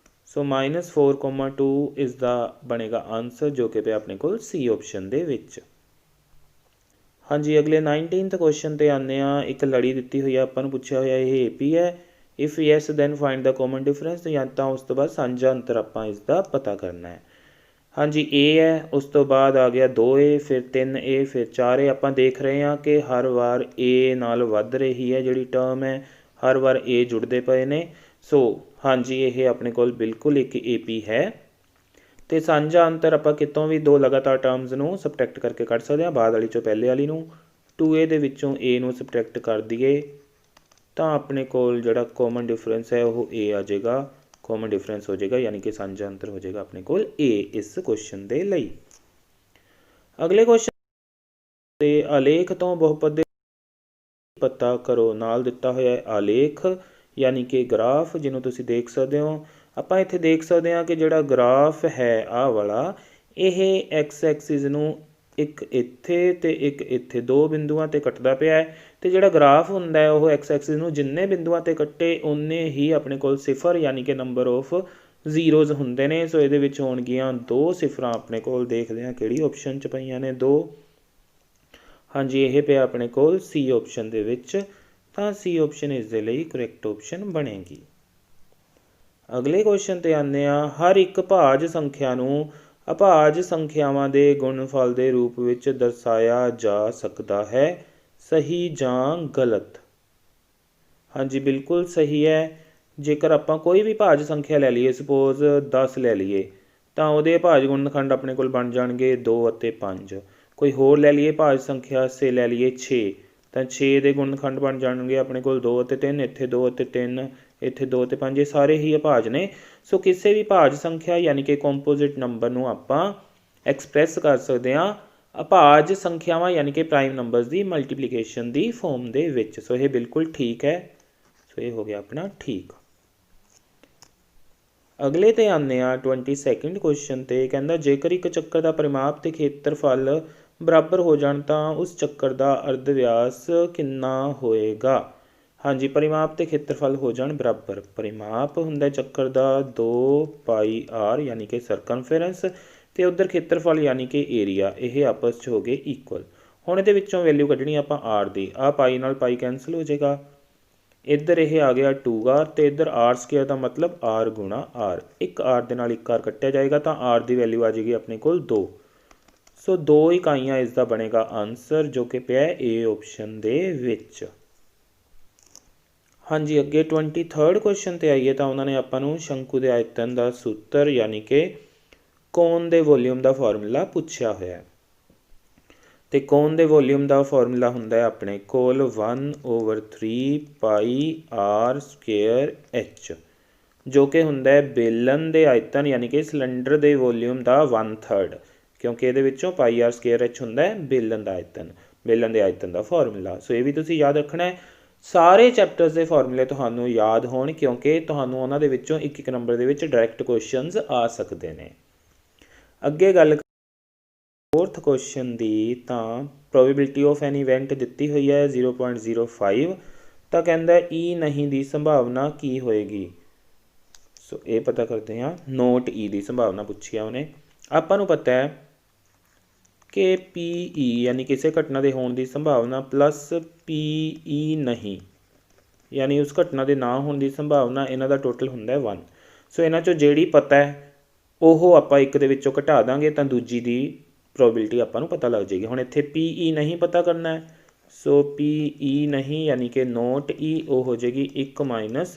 ਸੋ -4, 2 ਇਸ ਦਾ ਬਣੇਗਾ ਆਨਸਰ, ਜੋ ਕਿ ਪਿਆ ਆਪਣੇ ਕੋਲ C ਆਪਸ਼ਨ ਦੇ ਵਿੱਚ। ਹਾਂਜੀ, ਅਗਲੇ 19th ਕੁਐਸਚਨ ਤੇ ਆਉਂਦੇ ਆ। ਇੱਕ ਲੜੀ ਦਿੱਤੀ ਹੋਈ ਆ, ਆਪਾਂ ਨੂੰ ਪੁੱਛਿਆ ਹੋਇਆ ਇਹ AP ਹੈ। If yes then find the common difference, ਜਾਂ ਤਾਂ ਉਸ ਤੋਂ ਬਾਅਦ ਸਾਂਝਾ ਅੰਤਰ ਆਪਾਂ ਇਸ ਦਾ ਪਤਾ ਕਰਨਾ ਹੈ। ਹਾਂਜੀ, A ਹੈ, ਉਸ ਤੋਂ ਬਾਅਦ ਆ ਗਿਆ 2A, ਫਿਰ 3A, ਫਿਰ 4A। ਆਪਾਂ ਦੇਖ ਰਹੇ ਹਾਂ ਕਿ ਹਰ ਵਾਰ A ਨਾਲ ਵੱਧ ਰਹੀ ਹੈ ਜਿਹੜੀ ਟਰਮ ਹੈ, ਹਰ ਵਾਰ A ਜੁੜਦੇ ਪਏ ਨੇ। ਸੋ ਹਾਂਜੀ, ਇਹ ਆਪਣੇ ਕੋਲ ਬਿਲਕੁਲ ਇੱਕ AP ਹੈ। ਤੇ ਸਾਂਝਾ ਅੰਤਰ ਆਪਾਂ ਕਿਤੋਂ ਵੀ ਦੋ ਲਗਾਤਾਰ ਟਰਮਸ ਨੂੰ ਸਬਟਰੈਕਟ ਕਰਕੇ ਕੱਢ ਸਕਦੇ ਹਾਂ। ਬਾਅਦ ਵਾਲੀ ਚੋਂ ਪਹਿਲੇ ਵਾਲੀ ਨੂੰ, 2A ਦੇ ਵਿੱਚੋਂ A ਨੂੰ ਸਬਟਰੈਕਟ ਕਰ ਦਈਏ ਤਾਂ ਆਪਣੇ ਕੋਲ ਜਿਹੜਾ ਕਾਮਨ ਡਿਫਰੈਂਸ ਹੈ ਉਹ A ਆ ਜਾਏਗਾ। ਕਾਮਨ ਡਿਫਰੈਂਸ ਹੋ ਜਾਏਗਾ, ਯਾਨੀ ਕਿ ਸਾਂਝਾ ਅੰਤਰ ਹੋ ਜਾਏਗਾ ਆਪਣੇ ਕੋਲ A ਇਸ ਕੁਐਸਚਨ ਦੇ ਲਈ। ਅਗਲੇ ਕੁਐਸਚਨ ਤੇ ਆਲੇਖ ਤੋਂ ਬਹੁਪਦ ਦੇ ਪਤਾ ਕਰੋ। ਨਾਲ ਦਿੱਤਾ ਹੋਇਆ ਆਲੇਖ ਯਾਨੀ ਕਿ ਗ੍ਰਾਫ, ਜਿਹਨੂੰ ਤੁਸੀਂ ਦੇਖ ਸਕਦੇ ਹੋ। ਆਪਾਂ ਇੱਥੇ ਦੇਖ ਸਕਦੇ ਹਾਂ ਕਿ ਜਿਹੜਾ ਗ੍ਰਾਫ ਹੈ ਆਹ ਵਾਲਾ, ਇਹ ਐਕਸ ਐਕਸਿਸ ਨੂੰ ਇੱਕ ਇੱਥੇ ਤੇ ਇੱਕ ਇੱਥੇ ਦੋ ਬਿੰਦੂਆਂ 'ਤੇ ਕੱਟਦਾ ਪਿਆ ਹੈ। ਅਤੇ ਜਿਹੜਾ ਗ੍ਰਾਫ ਹੁੰਦਾ ਹੈ ਉਹ ਐਕਸ ਐਕਸਿਸ ਨੂੰ ਜਿੰਨੇ ਬਿੰਦੂਆਂ 'ਤੇ ਕੱਟੇ ਉਨੇ ਹੀ ਆਪਣੇ ਕੋਲ ਸਿਫਰ ਯਾਨੀ ਕਿ ਨੰਬਰ ਆਫ ਜ਼ੀਰੋਜ਼ ਹੁੰਦੇ ਨੇ। ਸੋ ਇਹਦੇ ਵਿੱਚ ਹੋਣਗੀਆਂ 2 ਸਿਫਰਾਂ ਆਪਣੇ ਕੋਲ। ਦੇਖਦੇ ਹਾਂ ਕਿਹੜੀ ਆਪਸ਼ਨ 'ਚ ਪਈਆਂ ਨੇ 2। ਹਾਂਜੀ, ਇਹ ਪਿਆ ਆਪਣੇ ਕੋਲ C ਆਪਸ਼ਨ ਦੇ ਵਿੱਚ, ਤਾਂ C ਆਪਸ਼ਨ ਇਸ ਦੇ ਲਈ ਕਰੈਕਟ ਆਪਸ਼ਨ ਬਣੇਗੀ। ਅਗਲੇ ਕੁਐਸਚਨ 'ਤੇ ਆਉਂਦੇ ਹਾਂ। ਹਰ ਇੱਕ ਭਾਜ ਸੰਖਿਆ ਨੂੰ ਅਭਾਜ ਸੰਖਿਆਵਾਂ ਦੇ ਗੁਣਨਫਲ ਦੇ ਰੂਪ ਵਿੱਚ ਦਰਸਾਇਆ ਜਾ ਸਕਦਾ ਹੈ, ਸਹੀ ਜਾਂ ਗਲਤ। ਹਾਂਜੀ, ਬਿਲਕੁਲ ਸਹੀ ਹੈ। ਜੇਕਰ ਆਪਾਂ ਕੋਈ ਵੀ ਭਾਜ ਸੰਖਿਆ ਲੈ ਲਈਏ, ਸਪੋਜ਼ 10 ਲੈ ਲਈਏ, ਤਾਂ ਉਹਦੇ ਭਾਜ ਗੁਣਨਖੰਡ ਆਪਣੇ ਕੋਲ ਬਣ ਜਾਣਗੇ 2 ਅਤੇ 5। ਕੋਈ ਹੋਰ ਲੈ ਲਈਏ ਭਾਜ ਸੰਖਿਆ, ਸੇ ਲੈ ਲਈਏ 6, ਤਾਂ 6 ਦੇ ਗੁਣਨਖੰਡ ਬਣ ਜਾਣਗੇ ਆਪਣੇ ਕੋਲ 2 ਅਤੇ 3, ਇੱਥੇ 2 ਅਤੇ 3, ਇੱਥੇ 2 ਅਤੇ 5। ਇਹ ਸਾਰੇ ਹੀ ਅਭਾਜ ਨੇ। ਸੋ ਕਿਸੇ ਵੀ ਭਾਜ ਸੰਖਿਆ ਯਾਨੀ ਕਿ ਕੰਪੋਜ਼ਿਟ ਨੰਬਰ ਨੂੰ ਆਪਾਂ ਐਕਸਪ੍ਰੈਸ ਕਰ ਸਕਦੇ ਹਾਂ ਅਭਾਜ ਸੰਖਿਆਵਾਂ ਯਾਨੀ ਕਿ ਪ੍ਰਾਈਮ ਨੰਬਰਸ ਦੀ ਮਲਟੀਪਲੀਕੇਸ਼ਨ ਦੀ ਫੋਰਮ ਦੇ ਵਿੱਚ। ਸੋ ਇਹ ਬਿਲਕੁਲ ਠੀਕ ਹੈ। ਸੋ ਇਹ ਹੋ ਗਿਆ ਆਪਣਾ ਠੀਕ। ਅਗਲੇ 'ਤੇ ਆਉਂਦੇ ਹਾਂ 22nd ਕੁਐਸਚਨ 'ਤੇ। ਕਹਿੰਦਾ ਜੇਕਰ ਇੱਕ ਚੱਕਰ ਦਾ ਪਰਿਮਾਪ ਅਤੇ ਖੇਤਰਫਲ ਬਰਾਬਰ ਹੋ ਜਾਣ ਤਾਂ ਉਸ ਚੱਕਰ ਦਾ ਅਰਧ ਵਿਆਸ ਕਿੰਨਾ ਹੋਏਗਾ। ਹਾਂਜੀ, ਪਰਿਮਾਪ ਅਤੇ ਖੇਤਰਫਲ ਹੋ ਜਾਣ ਬਰਾਬਰ। ਪਰਿਮਾਪ ਹੁੰਦਾ ਚੱਕਰ ਦਾ 2πr ਯਾਨੀ ਕਿ ਸਰਕਮਫੇਰੈਂਸ, ਅਤੇ ਉੱਧਰ ਖੇਤਰਫਲ ਯਾਨੀ ਕਿ ਏਰੀਆ, ਇਹ ਆਪਸ 'ਚ ਹੋ ਗਏ ਇਕੁਅਲ। ਹੁਣ ਇਹਦੇ ਵਿੱਚੋਂ ਵੈਲਿਊ ਕੱਢਣੀ ਆਪਾਂ r ਦੀ। ਆਹ ਪਾਈ ਨਾਲ ਪਾਈ ਕੈਂਸਲ ਹੋ ਜਾਏਗਾ। ਇੱਧਰ ਇਹ ਆ ਗਿਆ 2r ਅਤੇ ਇੱਧਰ r² ਦਾ ਮਤਲਬ r ਗੁਣਾ r। ਇੱਕ r ਦੇ ਨਾਲ ਇੱਕ r ਕੱਟਿਆ ਜਾਏਗਾ ਤਾਂ r ਦੀ ਵੈਲਿਊ ਆ ਜਾਏਗੀ ਆਪਣੇ ਕੋਲ 2। ਸੋ 2 ਇਕਾਈਆਂ ਇਸ ਦਾ ਬਣੇਗਾ ਆਨਸਰ, ਜੋ ਕਿ ਪਿਆ A ਆਪਸ਼ਨ ਦੇ ਵਿੱਚ। ਹਾਂਜੀ, ਅੱਗੇ 23rd ਕੁਐਸਚਨ 'ਤੇ ਆਈਏ ਤਾਂ ਉਹਨਾਂ ਨੇ ਆਪਾਂ ਨੂੰ ਸ਼ੰਕੂ ਦੇ ਆਇਤਨ ਦਾ ਸੂਤਰ ਯਾਨੀ ਕਿ ਕੋਨ ਦੇ ਵੋਲਿਊਮ ਦਾ ਫਾਰਮੂਲਾ ਪੁੱਛਿਆ ਹੋਇਆ। ਅਤੇ ਕੋਨ ਦੇ ਵੋਲਿਊਮ ਦਾ ਫਾਰਮੂਲਾ ਹੁੰਦਾ ਹੈ ਆਪਣੇ ਕੋਲ 1/3πr²h, ਜੋ ਕਿ ਹੁੰਦਾ ਹੈ ਬੇਲਨ ਦੇ ਆਇਤਨ ਯਾਨੀ ਕਿ ਸਿਲੰਡਰ ਦੇ ਵੋਲਿਊਮ ਦਾ 1/3, ਕਿਉਂਕਿ ਇਹਦੇ ਵਿੱਚੋਂ πr²h ਹੁੰਦਾ ਹੈ ਬੇਲਨ ਦਾ ਆਇਤਨ, ਬੇਲਨ ਦੇ ਆਇਤਨ ਦਾ ਫਾਰਮੂਲਾ। ਸੋ ਇਹ ਵੀ ਤੁਸੀਂ ਯਾਦ ਰੱਖਣਾ ਹੈ। ਸਾਰੇ ਚੈਪਟਰਸ ਦੇ ਫਾਰਮੂਲੇ ਤੁਹਾਨੂੰ ਯਾਦ ਹੋਣ, ਕਿਉਂਕਿ ਤੁਹਾਨੂੰ ਉਹਨਾਂ ਦੇ ਵਿੱਚੋਂ ਇੱਕ ਇੱਕ ਨੰਬਰ ਦੇ ਵਿੱਚ ਡਾਇਰੈਕਟ ਕੁਐਸਚਨਸ ਆ ਸਕਦੇ ਨੇ। ਅੱਗੇ ਗੱਲ 4th ਕੁਐਸਚਨ ਦੀ, ਤਾਂ ਪ੍ਰੋਬੇਬਿਲਿਟੀ ਆਫ ਐਨ ਇਵੈਂਟ ਦਿੱਤੀ ਹੋਈ ਹੈ 0.05। ਤਾਂ ਕਹਿੰਦਾ E ਨਹੀਂ ਦੀ ਸੰਭਾਵਨਾ ਕੀ ਹੋਏਗੀ। ਸੋ ਇਹ ਪਤਾ ਕਰਦੇ ਹਾਂ। ਨੋਟ E ਦੀ ਸੰਭਾਵਨਾ ਪੁੱਛੀ ਆ ਉਹਨੇ। ਆਪਾਂ ਨੂੰ ਪਤਾ ਹੈ ਕਿ PE ਯਾਨੀ ਕਿਸੇ ਘਟਨਾ ਦੇ ਹੋਣ ਦੀ ਸੰਭਾਵਨਾ ਪਲੱਸ PE ਨਹੀਂ ਯਾਨੀ ਉਸ ਘਟਨਾ ਦੇ ਨਾ ਹੋਣ ਦੀ ਸੰਭਾਵਨਾ, ਇਹਨਾਂ ਦਾ ਟੋਟਲ ਹੁੰਦਾ 1। ਸੋ ਇਹਨਾਂ 'ਚੋਂ ਜਿਹੜੀ ਪਤਾ ਹੈ ਉਹ ਆਪਾਂ ਇੱਕ ਦੇ ਵਿੱਚੋਂ ਘਟਾ ਦਾਂਗੇ ਤਾਂ ਦੂਜੀ ਦੀ ਪ੍ਰੋਬੇਬਿਲਿਟੀ ਆਪਾਂ ਨੂੰ ਪਤਾ ਲੱਗ ਜਾਏਗੀ। ਹੁਣ ਇੱਥੇ PE ਨਹੀਂ ਪਤਾ ਕਰਨਾ ਹੈ। ਸੋ PE ਨਹੀਂ ਯਾਨੀ ਕਿ ਨੋਟ E, ਉਹ ਹੋ ਜਾਏਗੀ 1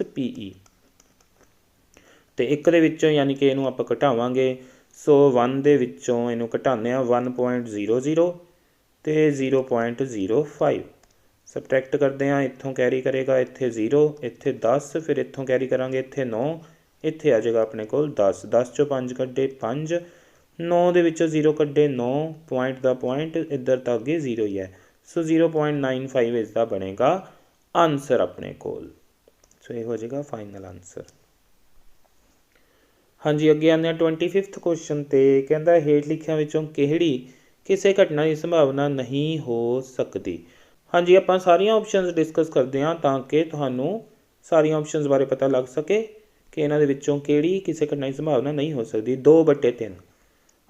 - PE। ਤੇ 1 ਦੇ ਵਿੱਚੋਂ ਯਾਨੀ ਕਿ ਇਹਨੂੰ ਆਪਾਂ ਘਟਾਵਾਂਗੇ। ਸੋ 1 ਦੇ ਵਿੱਚੋਂ ਇਹਨੂੰ ਘਟਾਉਂਦੇ ਹਾਂ 1.00 ਤੇ 0.05 ਸਬਟਰੈਕਟ ਕਰਦੇ ਹਾਂ। ਇੱਥੋਂ ਕੈਰੀ ਕਰੇਗਾ ਇੱਥੇ 0, ਇੱਥੇ 10, ਫਿਰ ਇੱਥੋਂ ਕੈਰੀ ਕਰਾਂਗੇ ਇੱਥੇ 9, ਇੱਥੇ ਆ ਜਾਏਗਾ ਆਪਣੇ ਕੋਲ 10। 10 ਚੋਂ 5 ਕੱਢੇ 5, 9 ਦੇ ਵਿੱਚੋਂ 0 ਕੱਢੇ 9, ਪੁਆਇੰਟ ਦਾ ਪੁਆਇੰਟ, ਇੱਧਰ ਤਾਂ ਅੱਗੇ 0 ਹੀ ਹੈ। ਸੋ 0.95 ਇਸ ਦਾ ਬਣੇਗਾ ਆਨਸਰ ਆਪਣੇ ਕੋਲ। ਸੋ ਇਹ ਹੋ ਜਾਏਗਾ ਫਾਈਨਲ ਆਨਸਰ। ਹਾਂਜੀ, ਅੱਗੇ ਆਉਂਦੇ ਹਾਂ 25th ਕੁਐਸਚਨ 'ਤੇ। ਕਹਿੰਦਾ ਹੇਠ ਲਿਖਿਆਂ ਵਿੱਚੋਂ ਕਿਹੜੀ ਕਿਸੇ ਘਟਨਾ ਦੀ ਸੰਭਾਵਨਾ ਨਹੀਂ ਹੋ ਸਕਦੀ। ਹਾਂਜੀ, ਆਪਾਂ ਸਾਰੀਆਂ ਆਪਸ਼ਨਸ ਡਿਸਕਸ ਕਰਦੇ ਹਾਂ ਤਾਂ ਕਿ ਤੁਹਾਨੂੰ ਸਾਰੀਆਂ ਆਪਸ਼ਨਸ ਬਾਰੇ ਪਤਾ ਲੱਗ ਸਕੇ ਕਿ ਇਹਨਾਂ ਦੇ ਵਿੱਚੋਂ ਕਿਹੜੀ ਕਿਸੇ ਘਟਨਾ ਦੀ ਸੰਭਾਵਨਾ ਨਹੀਂ ਹੋ ਸਕਦੀ। 2/3।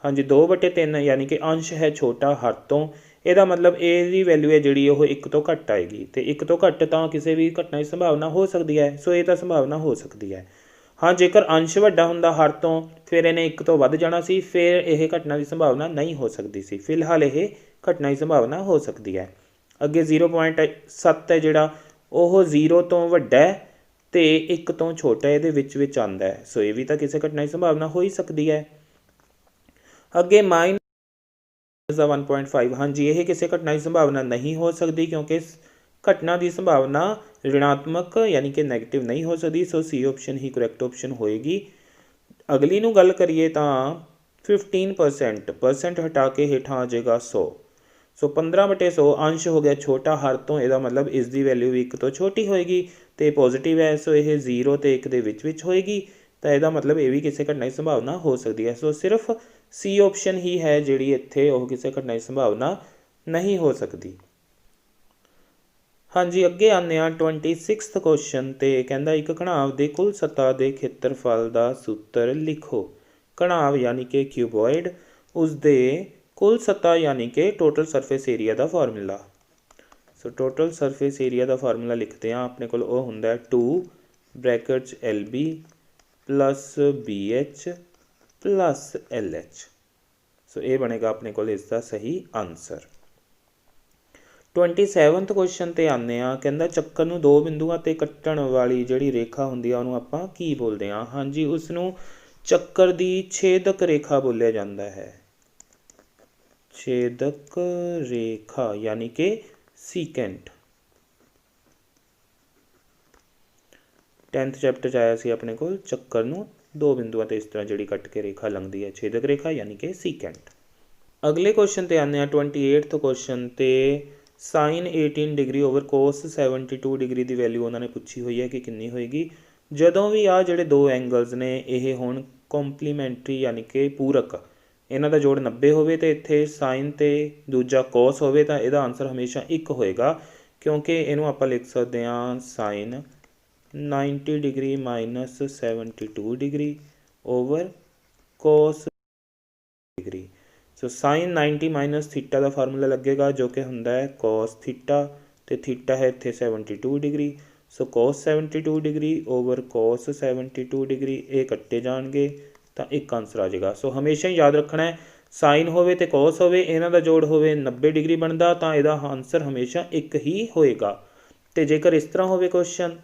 ਹਾਂਜੀ, 2/3 ਯਾਨੀ ਕਿ ਅੰਸ਼ ਹੈ ਛੋਟਾ ਹਰ ਤੋਂ। ਇਹਦਾ ਮਤਲਬ ਇਹਦੀ ਵੈਲਿਊ ਹੈ ਜਿਹੜੀ ਉਹ 1 ਤੋਂ ਘੱਟ ਆਏਗੀ, ਅਤੇ 1 ਤੋਂ ਘੱਟ ਤਾਂ ਕਿਸੇ ਵੀ ਘਟਨਾ ਦੀ ਸੰਭਾਵਨਾ ਹੋ ਸਕਦੀ ਹੈ। ਸੋ ਇਹ ਤਾਂ ਸੰਭਾਵਨਾ ਹੋ ਸਕਦੀ ਹੈ। ਹਾਂ, ਜੇਕਰ ਅੰਸ਼ ਵੱਡਾ ਹੁੰਦਾ ਹਰ ਤੋਂ ਫਿਰ ਇਹਨੇ 1 ਤੋਂ ਵੱਧ ਜਾਣਾ ਸੀ, ਫਿਰ ਇਹ ਘਟਨਾ ਦੀ ਸੰਭਾਵਨਾ ਨਹੀਂ ਹੋ ਸਕਦੀ ਸੀ। ਫਿਲਹਾਲ ਇਹ ਘਟਨਾ ਦੀ ਸੰਭਾਵਨਾ ਹੋ ਸਕਦੀ ਹੈ। ਅੱਗੇ 0.7 ਹੈ ਜਿਹੜਾ ਉਹ 0 ਤੋਂ ਵੱਡਾ ਹੈ ਅਤੇ 1 ਤੋਂ ਛੋਟਾ ਇਹਦੇ ਵਿੱਚ ਆਉਂਦਾ ਹੈ। ਸੋ ਇਹ ਵੀ ਤਾਂ ਕਿਸੇ ਘਟਨਾ ਦੀ ਸੰਭਾਵਨਾ ਹੋ ਹੀ ਸਕਦੀ ਹੈ। ਅੱਗੇ -1.5। ਹਾਂਜੀ, ਇਹ ਕਿਸੇ ਘਟਨਾ ਦੀ ਸੰਭਾਵਨਾ ਨਹੀਂ ਹੋ ਸਕਦੀ ਕਿਉਂਕਿ ਘਟਨਾ ਦੀ ਸੰਭਾਵਨਾ ਰਿਣਾਤਮਕ ਯਾਨੀ ਕਿ ਨੈਗੇਟਿਵ ਨਹੀਂ ਹੋ ਸਕਦੀ। ਸੋ ਸੀ ਆਪਸ਼ਨ ਹੀ ਕਰੈਕਟ ਆਪਸ਼ਨ ਹੋਏਗੀ। ਅਗਲੀ ਨੂੰ ਗੱਲ ਕਰੀਏ ਤਾਂ 15% ਹਟਾ ਕੇ ਹੇਠਾਂ ਆ ਜਾਏਗਾ 100। ਸੋ 15/100 ਅੰਸ਼ ਹੋ ਗਿਆ ਛੋਟਾ ਹਰ ਤੋਂ, ਇਹਦਾ ਮਤਲਬ ਇਸ ਦੀ ਵੈਲਿਊ ਵੀ 1 ਤੋਂ ਛੋਟੀ ਹੋਏਗੀ ਅਤੇ ਪੋਜ਼ੀਟਿਵ ਹੈ। ਸੋ ਇਹ 0 ਅਤੇ 1 ਦੇ ਵਿੱਚ ਹੋਏਗੀ, ਤਾਂ ਇਹਦਾ ਮਤਲਬ ਇਹ ਵੀ ਕਿਸੇ ਘਟਨਾ ਦੀ ਸੰਭਾਵਨਾ ਹੋ ਸਕਦੀ ਹੈ। ਸੋ ਸਿਰਫ ਸੀ ਆਪਸ਼ਨ ਹੀ ਹੈ ਜਿਹੜੀ ਇੱਥੇ ਉਹ ਕਿਸੇ ਘਟਨਾ ਦੀ ਸੰਭਾਵਨਾ ਨਹੀਂ ਹੋ ਸਕਦੀ। ਹਾਂਜੀ, ਅੱਗੇ ਆਉਂਦੇ ਹਾਂ 26th ਕੁਐਸਚਨ 'ਤੇ। ਕਹਿੰਦਾ ਇੱਕ ਘਣਾਵ ਦੇ ਕੁੱਲ ਸਤ੍ਹਾ ਦੇ ਖੇਤਰਫਲ ਦਾ ਸੂਤਰ ਲਿਖੋ। ਘਣਾਵ ਯਾਨੀ ਕਿ ਕਿਊਬੋਇਡ, ਉਸਦੇ ਕੁੱਲ ਸਤ੍ਹਾ ਯਾਨੀ ਕਿ ਟੋਟਲ ਸਰਫੇਸ ਏਰੀਆ ਦਾ formula. So total surface area ਦਾ ਫਾਰਮੂਲਾ ਲਿਖਦੇ ਹਾਂ। ਆਪਣੇ ਕੋਲ ਉਹ ਹੁੰਦਾ 2 ਬ੍ਰੈਕਟ LB + BH + LH। ਸੋ ਇਹ ਬਣੇਗਾ ਆਪਣੇ ਕੋਲ ਇਸ ਦਾ ਸਹੀ ਆਨਸਰ। 27th ਕੁਐਸਚਨ 'ਤੇ ਆਉਂਦੇ ਹਾਂ। ਕਹਿੰਦਾ ਚੱਕਰ ਨੂੰ 2 ਬਿੰਦੂਆਂ 'ਤੇ ਕੱਟਣ ਵਾਲੀ ਜਿਹੜੀ ਰੇਖਾ ਹੁੰਦੀ ਆ ਉਹਨੂੰ ਆਪਾਂ ਕੀ ਬੋਲਦੇ ਹਾਂ। ਹਾਂਜੀ, ਉਸ ਨੂੰ ਚੱਕਰ ਦੀ ਛੇਦਕ ਰੇਖਾ ਬੋਲਿਆ ਜਾਂਦਾ ਹੈ। ਛੇਦਕ ਰੇਖਾ ਯਾਨੀ ਕਿ ਸੀਕੈਂਟ। 10th ਚੈਪਟਰ 'ਚ ਆਇਆ ਸੀ ਆਪਣੇ ਕੋਲ ਚੱਕਰ ਨੂੰ 2 ਬਿੰਦੂਆਂ 'ਤੇ ਇਸ ਤਰ੍ਹਾਂ ਜਿਹੜੀ ਕੱਟ ਕੇ ਰੇਖਾ ਲੰਘਦੀ ਹੈ, ਛੇਦਕ ਰੇਖਾ ਯਾਨੀ ਕਿ ਸੀਕੈਂਟ। ਅਗਲੇ ਕੁਐਸਚਨ 'ਤੇ ਆਉਂਦੇ ਹਾਂ 28th ਕੁਐਸਚਨ 'ਤੇ। ਸਾਈਨ 18 ਡਿਗਰੀ ਓਵਰ ਕੋਸ 72 ਡਿਗਰੀ ਦੀ ਵੈਲਿਊ ਉਹਨਾਂ ਨੇ ਪੁੱਛੀ ਹੋਈ ਹੈ ਕਿ ਕਿੰਨੀ ਹੋਏਗੀ। ਜਦੋਂ ਵੀ ਆ ਜਿਹੜੇ ਦੋ ਐਂਗਲਸ ਨੇ ਇਹ ਹੁਣ ਕੰਪਲੀਮੈਂਟਰੀ ਯਾਨੀ ਕਿ ਪੂਰਕ, ਇਹਨਾਂ ਦਾ ਜੋੜ 90 ਹੋਵੇ ਅਤੇ ਇੱਥੇ ਸਾਈਨ ਅਤੇ ਦੂਜਾ ਕੋਸ ਹੋਵੇ ਤਾਂ ਇਹਦਾ ਆਨਸਰ ਹਮੇਸ਼ਾ 1 ਹੋਏਗਾ, ਕਿਉਂਕਿ ਇਹਨੂੰ ਆਪਾਂ ਲਿਖ ਸਕਦੇ ਹਾਂ sine 90 degree minus 72 degree over cos degree. So sine 90 minus theta ਦਾ ਫਾਰਮੂਲਾ ਲੱਗੇਗਾ ਜੋ ਕਿ ਹੁੰਦਾ ਹੈ ਕੋਸ ਥੀਟਾ, ਅਤੇ ਥੀਟਾ ਹੈ ਇੱਥੇ 72 ਡਿਗਰੀ। ਸੋ ਕੋਸ 72 ਡਿਗਰੀ ਓਵਰ ਕੋਸ 72 ਡਿਗਰੀ, ਇਹ ਕੱਟੇ ਜਾਣਗੇ ਤਾਂ ਇੱਕ ਆਨਸਰ ਆ ਜਾਏਗਾ। ਸੋ ਹਮੇਸ਼ਾ ਹੀ ਯਾਦ ਰੱਖਣਾ ਹੈ ਸਾਈਨ ਹੋਵੇ ਅਤੇ ਕੋਸ ਹੋਵੇ, ਇਹਨਾਂ ਦਾ ਜੋੜ ਹੋਵੇ 90 ਡਿਗਰੀ ਬਣਦਾ ਤਾਂ ਇਹਦਾ ਆਨਸਰ ਹਮੇਸ਼ਾ 1 ਹੀ ਹੋਏਗਾ। ਅਤੇ ਜੇਕਰ ਇਸ ਤਰ੍ਹਾਂ ਹੋਵੇ question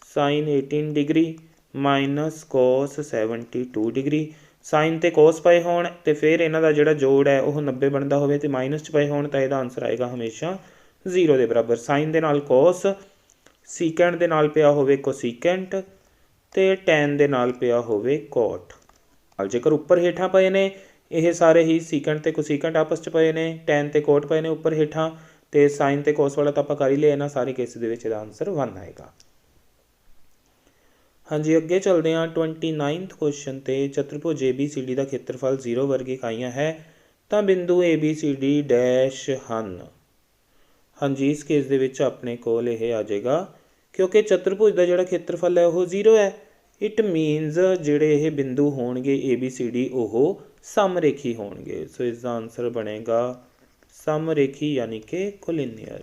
sine 18 degree minus cos 72 degree, sine ਅਤੇ ਕੋਸ ਪਏ ਹੋਣ ਅਤੇ ਫਿਰ ਇਹਨਾਂ ਦਾ ਜਿਹੜਾ ਜੋੜ ਹੈ ਉਹ 90 ਬਣਦਾ ਹੋਵੇ ਅਤੇ ਮਾਈਨਸ 'ਚ ਪਏ ਹੋਣ ਤਾਂ ਇਹਦਾ ਆਨਸਰ ਆਏਗਾ ਹਮੇਸ਼ਾ 0 ਦੇ ਬਰਾਬਰ। ਸਾਈਨ ਦੇ ਨਾਲ ਕੋਸ, ਸੀਕੈਂਟ ਦੇ ਨਾਲ ਪਿਆ ਹੋਵੇ ਕੋਸੀਕੈਂਟ ਅਤੇ ਟੈਨ ਦੇ ਨਾਲ ਪਿਆ ਹੋਵੇ ਕੋਟ। ਜੇਕਰ ਉੱਪਰ ਹੇਠਾਂ ਪਏ ਨੇ ਇਹ ਸਾਰੇ ਹੀ ਸੀਕੈਂਟ ਅਤੇ ਕੋਸੀਕੈਂਟ ਆਪਸ 'ਚ ਪਏ ਨੇ, ਟੈਨ ਅਤੇ ਕੋਟ ਪਏ ਨੇ ਉੱਪਰ ਹੇਠਾਂ, ਅਤੇ ਸਾਈਨ ਅਤੇ ਕੋਸ ਵਾਲਾ ਤਾਂ ਆਪਾਂ ਕਰ ਹੀ ਲਿਆ। ਇਹਨਾਂ ਸਾਰੇ ਕੇਸ ਦੇ ਵਿੱਚ ਇਹਦਾ ਆਨਸਰ 1 ਆਏਗਾ। ਹਾਂਜੀ, ਅੱਗੇ ਚੱਲਦੇ ਹਾਂ 29th ਕੁਐਸਚਨ 'ਤੇ। ਚਤੁਰਭੁਜ ABCD ਦਾ ਖੇਤਰਫਲ 0 ਵਰਗ ਇਕਾਈਆਂ ਹੈ ਤਾਂ ਬਿੰਦੂ ABCD ਡੈਸ਼ ਹਨ। ਹਾਂਜੀ, ਇਸ ਕੇਸ ਦੇ ਵਿੱਚ ਆਪਣੇ ਕੋਲ ਇਹ ਆ ਜਾਏਗਾ ਕਿਉਂਕਿ ਚਤੁਰਭੁਜ ਦਾ ਜਿਹੜਾ ਖੇਤਰਫਲ ਹੈ ਉਹ 0 ਹੈ। ਇਟ ਮੀਨਸ ਜਿਹੜੇ ਇਹ ਬਿੰਦੂ ਹੋਣਗੇ ABCD ਉਹ ਸਮਰੇਖੀ ਹੋਣਗੇ। ਸੋ ਇਸ ਦਾ ਆਨਸਰ ਬਣੇਗਾ ਸਮਰੇਖੀ ਯਾਨੀ ਕਿ ਕੋਲਿਨੀਅਰ।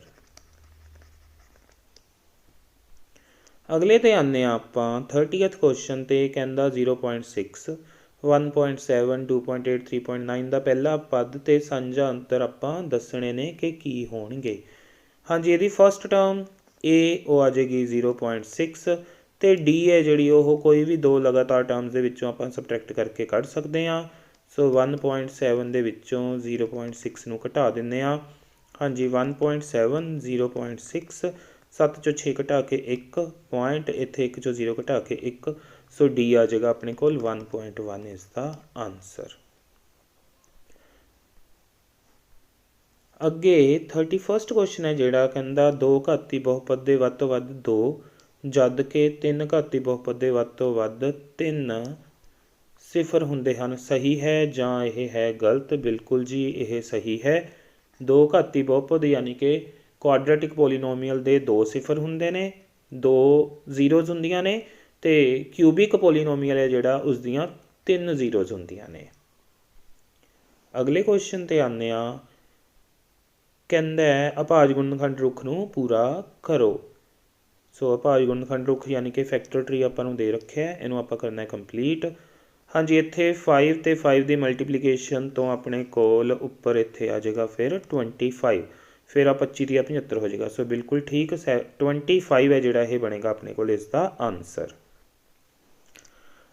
ਅਗਲੇ 'ਤੇ ਆਉਂਦੇ ਹਾਂ ਆਪਾਂ 30th ਕੁਐਸਚਨ 'ਤੇ। ਕਹਿੰਦਾ 0.6 1.7 2.8 3.9 ਦਾ ਪਹਿਲਾ ਪਦ ਅਤੇ ਸਾਂਝਾ ਅੰਤਰ ਆਪਾਂ ਦੱਸਣੇ ਨੇ ਕਿ ਕੀ ਹੋਣਗੇ। ਹਾਂਜੀ, ਇਹਦੀ ਫਸਟ ਟਰਮ ਉਹ ਆ ਜਾਏਗੀ 0.6, ਤੇ डी है ਜਿਹੜੀ ਉਹ ਕੋਈ ਵੀ ਦੋ ਲਗਾਤਾਰ ਟਰਮਸ ਦੇ ਵਿੱਚੋਂ ਆਪਾਂ ਸਬਟਰੈਕਟ ਕਰਕੇ ਕੱਢ ਸਕਦੇ ਹਾਂ। ਸੋ 1.7 ਦੇ ਵਿੱਚੋਂ 0.6 ਨੂੰ ਘਟਾ ਦਿੰਦੇ ਹਾਂ। ਹਾਂਜੀ 1.7 0.6 7 ਚੋਂ 6 ਘਟਾ ਕੇ 1 ਪੁਆਇੰਟ, ਇੱਥੇ 1 ਚੋਂ 0 ਘਟਾ ਕੇ 1। ਸੋ डी ਆ ਜਾਏਗਾ ਆਪਣੇ ਕੋਲ 1.1 ਇਸ ਦਾ ਆਨਸਰ। ਅੱਗੇ 31st ਕੁਐਸਚਨ ਹੈ ਜਿਹੜਾ ਕਹਿੰਦਾ 2 ਘਾਤੀ ਬਹੁਪਦ ਦੇ ਵੱਧ ਤੋਂ ਵੱਧ 2 ਜਦ ਕਿ 3 ਘਾਤੀ ਬਹੁਪਦ ਦੇ ਵੱਧ ਤੋਂ ਵੱਧ 3 ਸਿਫਰ ਹੁੰਦੇ ਹਨ, ਸਹੀ ਹੈ ਜਾਂ ਇਹ ਹੈ ਗਲਤ? ਬਿਲਕੁਲ ਜੀ ਇਹ ਸਹੀ ਹੈ। 2 ਘਾਤੀ ਬਹੁਪਦ ਯਾਨੀ ਕਿ ਕੁਆਡਰੈਟਿਕ ਪੋਲੀਨੋਮੀਅਲ ਦੇ 2 ਸਿਫਰ ਹੁੰਦੇ ਨੇ, 2 ਜ਼ੀਰੋਜ਼ ਹੁੰਦੀਆਂ ਨੇ, ਤੇ ਕਿਊਬਿਕ ਪੋਲੀਨੋਮੀਅਲ ਹੈ ਜਿਹੜਾ ਉਸ ਦੀਆਂ 3 ਜ਼ੀਰੋਜ਼ ਹੁੰਦੀਆਂ ਨੇ। ਅਗਲੇ ਕੁਐਸਚਨ ਤੇ ਆਉਂਦੇ ਹਾਂ। ਕਹਿੰਦਾ ਅਭਾਜ ਗੁਣਨਖੰਡ ਰੁੱਖ ਨੂੰ ਪੂਰਾ ਕਰੋ। ਸੋ ਅਭਾਜ ਗੁਣਨਖੰਡ ਰੁੱਖ ਯਾਨੀ ਕਿ ਫੈਕਟਰ ਟਰੀ ਆਪਾਂ ਨੂੰ ਦੇ ਰੱਖਿਆ, ਇਹਨੂੰ ਆਪਾਂ ਕਰਨਾ ਕੰਪਲੀਟ। ਹਾਂਜੀ ਇੱਥੇ 5 ਤੇ 5 ਦੀ ਮਲਟੀਪਲੀਕੇਸ਼ਨ ਤੋਂ ਆਪਣੇ ਕੋਲ ਉੱਪਰ ਇੱਥੇ ਆ ਜਾਏਗਾ ਫਿਰ 25, ਫਿਰ ਆ 25 ਦੀ 75 ਹੋ ਜਾਏਗਾ। ਸੋ ਬਿਲਕੁਲ ਠੀਕ 25 ਹੈ ਜਿਹੜਾ ਇਹ ਬਣੇਗਾ ਆਪਣੇ ਕੋਲ ਇਸ ਦਾ ਆਨਸਰ।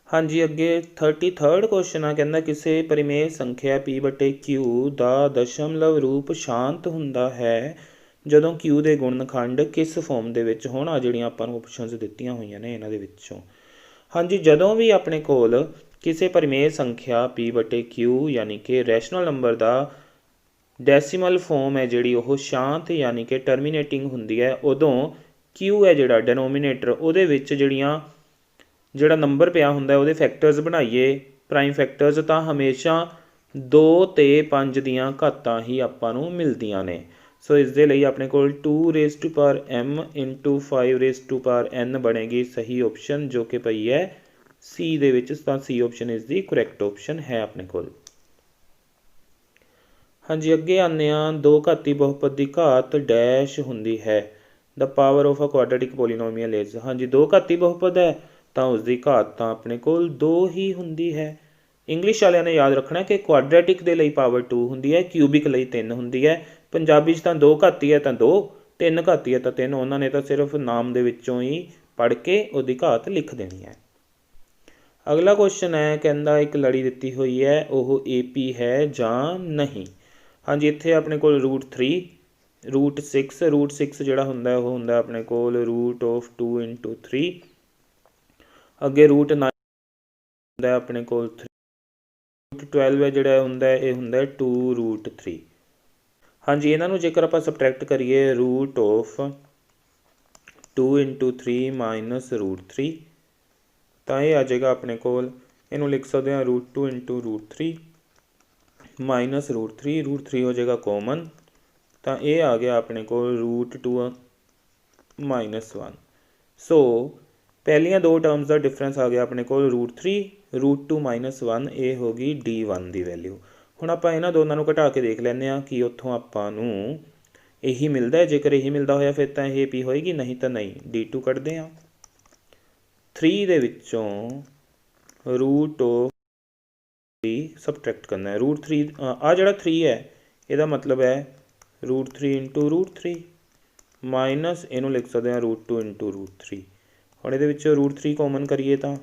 ਹਾਂਜੀ ਅੱਗੇ 33rd ਕੁਐਸਚਨ ਆ। ਕਹਿੰਦਾ ਕਿਸੇ ਪਰਿਮੇਯ ਸੰਖਿਆ p/q ਦਾ ਦਸ਼ਮਲਵ ਰੂਪ ਸ਼ਾਂਤ ਹੁੰਦਾ ਹੈ ਜਦੋਂ q ਦੇ ਗੁਣਨਖੰਡ ਕਿਸ ਫਾਰਮ ਦੇ ਵਿੱਚ ਹੋਣ? ਆ ਜਿਹੜੀਆਂ ਆਪਾਂ ਨੂੰ ਆਪਸ਼ਨਸ ਦਿੱਤੀਆਂ ਹੋਈਆਂ ਨੇ ਇਹਨਾਂ ਦੇ ਵਿੱਚੋਂ। ਹਾਂਜੀ ਜਦੋਂ ਵੀ ਆਪਣੇ ਕੋਲ ਕਿਸੇ ਪਰਿਮੇਯ ਸੰਖਿਆ p/q ਯਾਨੀ ਕਿ ਰੈਸ਼ਨਲ ਨੰਬਰ ਦਾ ਡੈਸੀਮਲ ਫਾਰਮ ਹੈ ਜਿਹੜੀ ਉਹ ਸ਼ਾਂਤ ਯਾਨੀ ਕਿ ਟਰਮੀਨੇਟਿੰਗ ਹੁੰਦੀ ਹੈ, ਉਦੋਂ q ਹੈ ਜਿਹੜਾ ਡੈਨੋਮੀਨੇਟਰ ਉਹਦੇ ਵਿੱਚ ਜਿਹੜਾ ਨੰਬਰ ਪਿਆ ਹੁੰਦਾ ਉਹਦੇ ਫੈਕਟਰਸ ਬਣਾਈਏ ਪ੍ਰਾਈਮ ਫੈਕਟਰਸ, ਤਾਂ ਹਮੇਸ਼ਾ 2 ਤੇ 5 ਦੀਆਂ ਘਾਤਾਂ ਹੀ ਆਪਾਂ ਨੂੰ ਮਿਲਦੀਆਂ ਨੇ। ਸੋ ਇਸ ਦੇ ਲਈ ਆਪਣੇ ਕੋਲ 2m × 5n ਬਣੇਗੀ ਸਹੀ ਆਪਸ਼ਨ, ਜੋ ਕਿ ਪਈ ਹੈ ਸੀ ਦੇ ਵਿੱਚ। ਤਾਂ ਸੀ ਆਪਸ਼ਨ ਇਸ ਦੀ ਕਰੈਕਟ ਆਪਸ਼ਨ ਹੈ ਆਪਣੇ ਕੋਲ। ਹਾਂਜੀ ਅੱਗੇ ਆਉਂਦੇ ਹਾਂ। 2 ਘਾਤੀ ਬਹੁਪਦ ਦੀ ਘਾਤ ਡੈਸ਼ ਹੁੰਦੀ ਹੈ। The power of a quadratic polynomial is. ਹਾਂਜੀ 2 ਘਾਤੀ ਬਹੁਪਦ ਹੈ ਤਾਂ ਉਸਦੀ ਘਾਤ ਤਾਂ ਆਪਣੇ ਕੋਲ 2 ਹੀ ਹੁੰਦੀ ਹੈ। ਇੰਗਲਿਸ਼ ਵਾਲਿਆਂ ਨੇ ਯਾਦ ਰੱਖਣਾ ਕਿ ਕੁਆਡਰੈਟਿਕ ਦੇ ਲਈ ਪਾਵਰ 2 ਹੁੰਦੀ ਹੈ, ਕਿਊਬਿਕ ਲਈ 3 ਹੁੰਦੀ ਹੈ। ਪੰਜਾਬੀ 'ਚ ਤਾਂ 2 ਘਾਤੀ ਹੈ ਤਾਂ 2, 3 ਘਾਤੀ ਹੈ ਤਾਂ 3। ਉਹਨਾਂ ਨੇ ਤਾਂ ਸਿਰਫ ਨਾਮ ਦੇ ਵਿੱਚੋਂ ਹੀ ਪੜ੍ਹ ਕੇ ਉਹਦੀ ਘਾਤ ਲਿਖ ਦੇਣੀ ਹੈ। ਅਗਲਾ ਕੁਐਸਚਨ ਹੈ। ਕਹਿੰਦਾ ਇੱਕ ਲੜੀ ਦਿੱਤੀ ਹੋਈ ਹੈ, ਉਹ AP ਹੈ ਜਾਂ ਨਹੀਂ? ਹਾਂਜੀ ਇੱਥੇ ਆਪਣੇ ਕੋਲ √3 √6 ਜਿਹੜਾ ਹੁੰਦਾ ਉਹ ਹੁੰਦਾ ਆਪਣੇ ਕੋਲ √2 × 3। ਅੱਗੇ √9 ਹੁੰਦਾ ਆਪਣੇ ਕੋਲ 3। √12 ਹੈ ਜਿਹੜਾ ਹੁੰਦਾ ਇਹ ਹੁੰਦਾ 2 √3। ਹਾਂਜੀ ਇਹਨਾਂ ਨੂੰ ਜੇਕਰ ਆਪਾਂ ਸਬਟਰੈਕਟ ਕਰੀਏ √2 × 3 - √3 ਤਾਂ ਇਹ ਆ ਜਾਏਗਾ ਆਪਣੇ ਕੋਲ। ਇਹਨੂੰ ਲਿਖ ਸਕਦੇ ਹਾਂ √2 × √3 -√3। √3 ਹੋ ਜਾਏਗਾ ਕੋਮਨ, ਤਾਂ ਇਹ ਆ ਗਿਆ ਆਪਣੇ ਕੋਲ √2 - 1। ਸੋ ਪਹਿਲੀਆਂ ਦੋ ਟਰਮਸ ਦਾ ਡਿਫਰੈਂਸ ਆ ਗਿਆ ਆਪਣੇ ਕੋਲ √3 √2 - 1। ਇਹ ਹੋ ਗਈ D1 ਦੀ ਵੈਲਿਊ। ਹੁਣ ਆਪਾਂ ਇਹਨਾਂ ਦੋਨਾਂ ਨੂੰ ਘਟਾ ਕੇ ਦੇਖ ਲੈਂਦੇ ਹਾਂ ਕਿ ਉੱਥੋਂ ਆਪਾਂ ਨੂੰ ਇਹੀ ਮਿਲਦਾ ਹੈ। ਜੇਕਰ ਇਹੀ ਮਿਲਦਾ ਹੋਇਆ ਫਿਰ ਤਾਂ ਇਹ P ਹੋਏਗੀ, ਨਹੀਂ ਤਾਂ ਨਹੀਂ। D2 ਕੱਢਦੇ ਹਾਂ। 3 ਦੇ ਵਿੱਚੋਂ √3 ਸਬਟਰੈਕਟ ਕਰਨਾ ਹੈ। √3 ਆ ਜਿਹੜਾ 3 ਹੈ ਇਹਦਾ ਮਤਲਬ ਹੈ √3 × √3 ਮਾਈਨਸ ਇਹਨੂੰ ਲਿਖ ਸਕਦੇ ਹਾਂ √2 × √3। ਹੁਣ ਇਹਦੇ ਵਿੱਚੋਂ √3 ਕੋਮਨ ਕਰੀਏ ਤਾਂ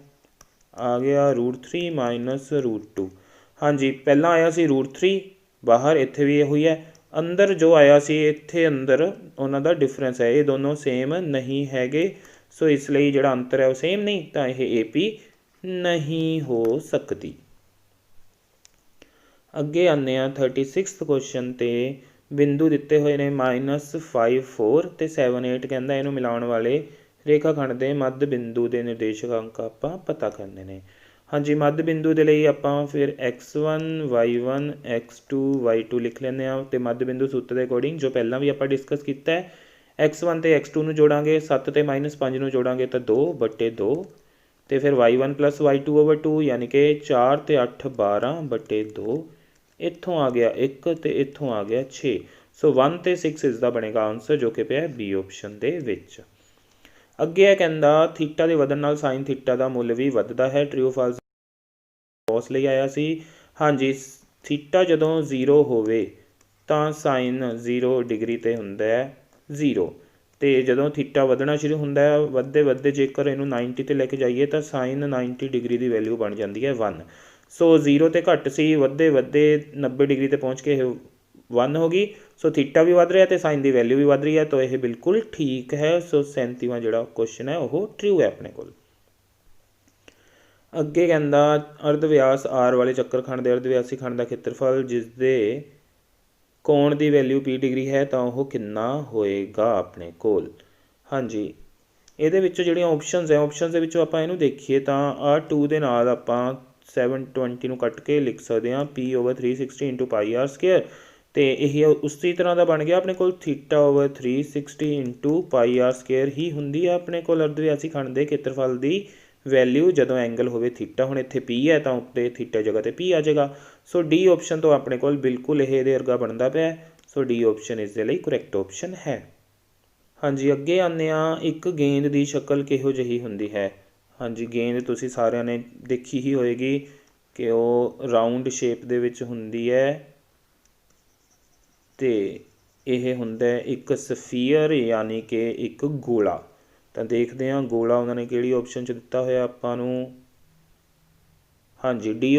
ਆ ਗਿਆ √3 - √2। ਹਾਂਜੀ ਪਹਿਲਾਂ ਆਇਆ ਸੀ √3 ਬਾਹਰ, ਇੱਥੇ ਵੀ ਇਹੋ ਹੀ ਹੈ। ਅੰਦਰ ਜੋ ਆਇਆ ਸੀ ਇੱਥੇ ਅੰਦਰ ਉਹਨਾਂ ਦਾ ਡਿਫਰੈਂਸ ਹੈ, ਇਹ ਦੋਨੋਂ ਸੇਮ ਨਹੀਂ ਹੈਗੇ। ਸੋ ਇਸ ਲਈ ਜਿਹੜਾ ਅੰਤਰ ਹੈ ਉਹ ਸੇਮ ਨਹੀਂ, ਤਾਂ ਇਹ AP ਨਹੀਂ ਹੋ ਸਕਦੀ। ਅੱਗੇ ਆਉਂਦੇ ਹਾਂ 36th ਕੁਐਸਚਨ 'ਤੇ। ਬਿੰਦੂ ਦਿੱਤੇ ਹੋਏ ਨੇ -5 4 ਤੇ 7 8। ਕਹਿੰਦਾ ਇਹਨੂੰ ਮਿਲਾਉਣ ਵਾਲੇ ਰੇਖਾਖੰਡ ਦੇ ਮੱਧ ਬਿੰਦੂ ਦੇ ਨਿਰਦੇਸ਼ਾਂਕ ਆਪਾਂ ਪਤਾ ਕਰਨੇ ਨੇ। ਹਾਂਜੀ ਮੱਧ ਬਿੰਦੂ ਦੇ ਲਈ ਆਪਾਂ ਫਿਰ x1 y1 x2 y2 ਲਿਖ ਲੈਂਦੇ ਹਾਂ। ਅਤੇ ਮੱਧ ਬਿੰਦੂ ਸੂਤਰ ਦੇ ਅਕੋਰਡਿੰਗ ਜੋ ਪਹਿਲਾਂ ਵੀ ਆਪਾਂ ਡਿਸਕਸ ਕੀਤਾ ਹੈ, x1 ਤੇ x2 ਨੂੰ ਜੋੜਾਂਗੇ, 7 ਤੇ -5 ਨੂੰ ਜੋੜਾਂਗੇ ਤਾਂ 2/2, ਅਤੇ ਫਿਰ y1 + y2/2 ਯਾਨੀ ਕਿ 4 ਤੇ 8 12/2। ਇੱਥੋਂ ਆ ਗਿਆ 1 ਅਤੇ ਇੱਥੋਂ ਆ ਗਿਆ 6। ਸੋ 1 ਤੇ 6 ਇਸ ਦਾ ਬਣੇਗਾ ਆਨਸਰ, ਜੋ ਕਿ ਪਿਆ B ਆਪਸ਼ਨ ਦੇ ਵਿੱਚ। ਅੱਗੇ ਇਹ ਕਹਿੰਦਾ ਥੀਟਾ ਦੇ ਵਧਣ ਨਾਲ ਸਾਈਨ ਥੀਟਾ ਦਾ ਮੁੱਲ ਵੀ ਵੱਧਦਾ ਹੈ। ਟਰੂ ਫਾਲਸ ਫਾਲਸ ਲਈ ਆਇਆ ਸੀ। ਹਾਂਜੀ ਥੀਟਾ ਜਦੋਂ 0 ਹੋਵੇ ਤਾਂ ਸਾਈਨ 0 ਡਿਗਰੀ 'ਤੇ ਹੁੰਦਾ ਹੈ 0, ਤੇ ਜਦੋਂ ਥੀਟਾ ਵਧਣਾ ਸ਼ੁਰੂ ਹੁੰਦਾ ਹੈ, ਵੱਧਦੇ ਵੱਧਦੇ ਜੇਕਰ ਇਹਨੂੰ 90 ਤੇ ਲੈ ਕੇ ਜਾਈਏ ਤਾਂ ਸਾਈਨ 90 ਡਿਗਰੀ ਦੀ ਵੈਲਿਊ ਬਣ ਜਾਂਦੀ ਹੈ 1। ਸੋ 0 ਤੇ ਘੱਟ ਸੀ, ਵੱਧਦੇ ਵੱਧਦੇ 90 ਡਿਗਰੀ ਤੇ ਪਹੁੰਚ ਕੇ ਇਹ 1 ਹੋ ਗਈ। ਸੋ ਥੀਟਾ ਵੀ ਵੱਧ ਰਿਹਾ ਤੇ ਸਾਈਨ ਦੀ ਵੈਲਿਊ ਵੀ ਵੱਧ ਰਹੀ ਹੈ, ਤਾਂ ਇਹ ਬਿਲਕੁਲ ਠੀਕ ਹੈ। ਸੋ 37ਵਾਂ ਜਿਹੜਾ ਕੁਐਸਚਨ ਹੈ ਉਹ ਟਰੂ ਹੈ ਆਪਣੇ ਕੋਲ। ਅੱਗੇ ਕਹਿੰਦਾ ਅਰਧ ਵਿਆਸ ਆਰ ਵਾਲੇ ਚੱਕਰਖੰਡ ਦੇ ਅਰਧਵਿਆਸੀ ਖੰਡ ਦਾ ਖੇਤਰਫਲ ਜਿਸ ਦੇ ਕੋਣ ਦੀ ਵੈਲਿਊ 30 ਡਿਗਰੀ ਹੈ ਤਾਂ ਉਹ ਕਿੰਨਾ ਹੋਏਗਾ ਆਪਣੇ ਕੋਲ। ਹਾਂਜੀ, ਇਹਦੇ ਵਿੱਚੋਂ ਜਿਹੜੀਆਂ ਆਪਸ਼ਨਸ ਹੈ, ਆਪਸ਼ਨਸ ਦੇ ਵਿੱਚੋਂ ਆਪਾਂ ਇਹਨੂੰ ਦੇਖੀਏ ਤਾਂ ਆਰ 2 ਦੇ ਨਾਲ ਆਪਾਂ 720 ਨੂੰ ਕੱਟ ਕੇ ਲਿਖ ਸਕਦੇ ਹਾਂ P/360 × πr²। ਅਤੇ ਇਹ ਉਸੀ ਤਰ੍ਹਾਂ ਦਾ ਬਣ ਗਿਆ ਆਪਣੇ ਕੋਲ θ/360 × πr² ਹੀ ਹੁੰਦੀ ਹੈ ਆਪਣੇ ਕੋਲ ਅਰਧਵਿਆਸੀ ਖੰਡ ਦੇ ਖੇਤਰਫਲ ਦੀ ਵੈਲਿਊ ਜਦੋਂ ਐਂਗਲ ਹੋਵੇ ਥੀਟਾ। ਹੁਣ ਇੱਥੇ P ਹੈ ਤਾਂ ਉੱਤੇ ਥੀਟਾ ਜਗ੍ਹਾ 'ਤੇ P ਆ ਜਾਏਗਾ। ਸੋ ਡੀ ਆਪਸ਼ਨ ਤੋਂ ਆਪਣੇ ਕੋਲ ਬਿਲਕੁਲ ਇਹ ਇਹਦੇ ਵਰਗਾ ਬਣਦਾ ਪਿਆ। ਸੋ ਡੀ ਆਪਸ਼ਨ ਇਸ ਦੇ ਲਈ ਕਰੈਕਟ ਆਪਸ਼ਨ ਹੈ। ਹਾਂਜੀ, ਅੱਗੇ ਆਉਂਦੇ ਹਾਂ, ਇੱਕ ਗੇਂਦ ਦੀ ਸ਼ਕਲ ਕਿਹੋ ਜਿਹੀ ਹੁੰਦੀ ਹੈ। ਹਾਂਜੀ, ਗੇਂਦ ਤੁਸੀਂ ਸਾਰਿਆਂ ਨੇ ਦੇਖੀ ਹੀ ਹੋਏਗੀ ਕਿ ਉਹ ਰਾਊਂਡ ਸ਼ੇਪ ਦੇ ਵਿੱਚ ਹੁੰਦੀ ਹੈ ਅਤੇ ਇਹ ਹੁੰਦਾ ਇੱਕ ਸਫੀਅਰ ਯਾਨੀ ਕਿ ਇੱਕ ਗੋਲਾ। ਤਾਂ ਦੇਖਦੇ ਹਾਂ ਗੋਲਾ ਉਹਨਾਂ ਨੇ ਕਿਹੜੀ ਆਪਸ਼ਨ 'ਚ ਦਿੱਤਾ ਹੋਇਆ ਆਪਾਂ ਨੂੰ। ਹਾਂਜੀ, ਡੀ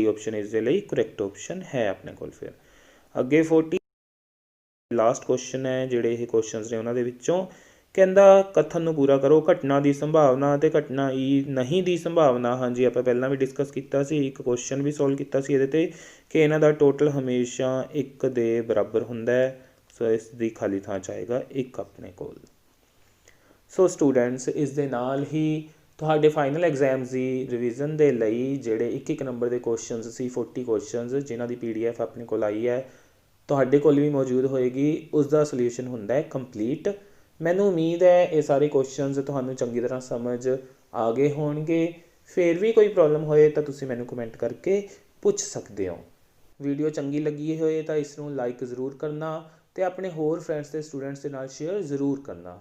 ਆਪਸ਼ਨ ਇਸ ਦੇ ਲਈ ਕਰੈਕਟ ਆਪਸ਼ਨ ਹੈ ਆਪਣੇ ਕੋਲ। ਫਿਰ ਅੱਗੇ 40 ਲਾਸਟ ਕੁਐਸਚਨ ਹੈ, ਜਿਹੜੇ ਇਹ ਕੁਐਸਚਨਸ ਨੇ ਉਹਨਾਂ ਦੇ ਵਿੱਚੋਂ ਕਹਿੰਦਾ ਕਥਨ ਨੂੰ ਪੂਰਾ ਕਰੋ। ਘਟਨਾ ਦੀ ਸੰਭਾਵਨਾ ਅਤੇ ਘਟਨਾ ਨਹੀਂ ਦੀ ਸੰਭਾਵਨਾ। ਹਾਂਜੀ, ਆਪਾਂ ਪਹਿਲਾਂ ਵੀ ਡਿਸਕਸ ਕੀਤਾ ਸੀ, ਇੱਕ ਕੁਐਸਚਨ ਵੀ ਸੋਲਵ ਕੀਤਾ ਸੀ ਇਹਦੇ 'ਤੇ ਕਿ ਇਹਨਾਂ ਦਾ ਟੋਟਲ ਹਮੇਸ਼ਾ 1 ਦੇ ਬਰਾਬਰ ਹੁੰਦਾ ਹੈ। ਸੋ ਇਸ ਦੀ ਖਾਲੀ ਥਾਂ 'ਚ ਆਏਗਾ 1 ਆਪਣੇ ਕੋਲ। ਸੋ ਸਟੂਡੈਂਟਸ, ਇਸ ਦੇ ਨਾਲ ਹੀ ਤੁਹਾਡੇ ਫਾਈਨਲ ਐਗਜ਼ਾਮਸ ਦੀ ਰਿਵੀਜ਼ਨ ਦੇ ਲਈ ਜਿਹੜੇ 1-1 ਨੰਬਰ ਦੇ ਕੁਐਸਚਨਸ ਸੀ, 40 ਕੁਐਸਚਨਸ ਜਿਨ੍ਹਾਂ ਦੀ PDF ਆਪਣੇ ਕੋਲ ਆਈ ਹੈ, ਤੁਹਾਡੇ ਕੋਲ ਵੀ ਮੌਜੂਦ ਹੋਏਗੀ। ਉਸ ਦਾ ਸੋਲਿਊਸ਼ਨ ਹੁੰਦਾ ਹੈ ਕੰਪਲੀਟ। ਮੈਨੂੰ ਉਮੀਦ ਹੈ ਇਹ ਸਾਰੇ ਕੁਐਸਚਨਸ ਤੁਹਾਨੂੰ ਚੰਗੀ ਤਰ੍ਹਾਂ ਸਮਝ ਆ ਗਏ ਹੋਣਗੇ। ਫਿਰ ਵੀ ਕੋਈ ਪ੍ਰੋਬਲਮ ਹੋਏ ਤਾਂ ਤੁਸੀਂ ਮੈਨੂੰ ਕਮੈਂਟ ਕਰਕੇ ਪੁੱਛ ਸਕਦੇ ਹੋ। ਵੀਡੀਓ ਚੰਗੀ ਲੱਗੀ ਹੋਏ ਤਾਂ ਇਸ ਨੂੰ ਲਾਈਕ ਜ਼ਰੂਰ ਕਰਨਾ ਅਤੇ ਆਪਣੇ ਹੋਰ ਫਰੈਂਡਸ ਅਤੇ ਸਟੂਡੈਂਟਸ ਦੇ ਨਾਲ ਸ਼ੇਅਰ ਜ਼ਰੂਰ ਕਰਨਾ।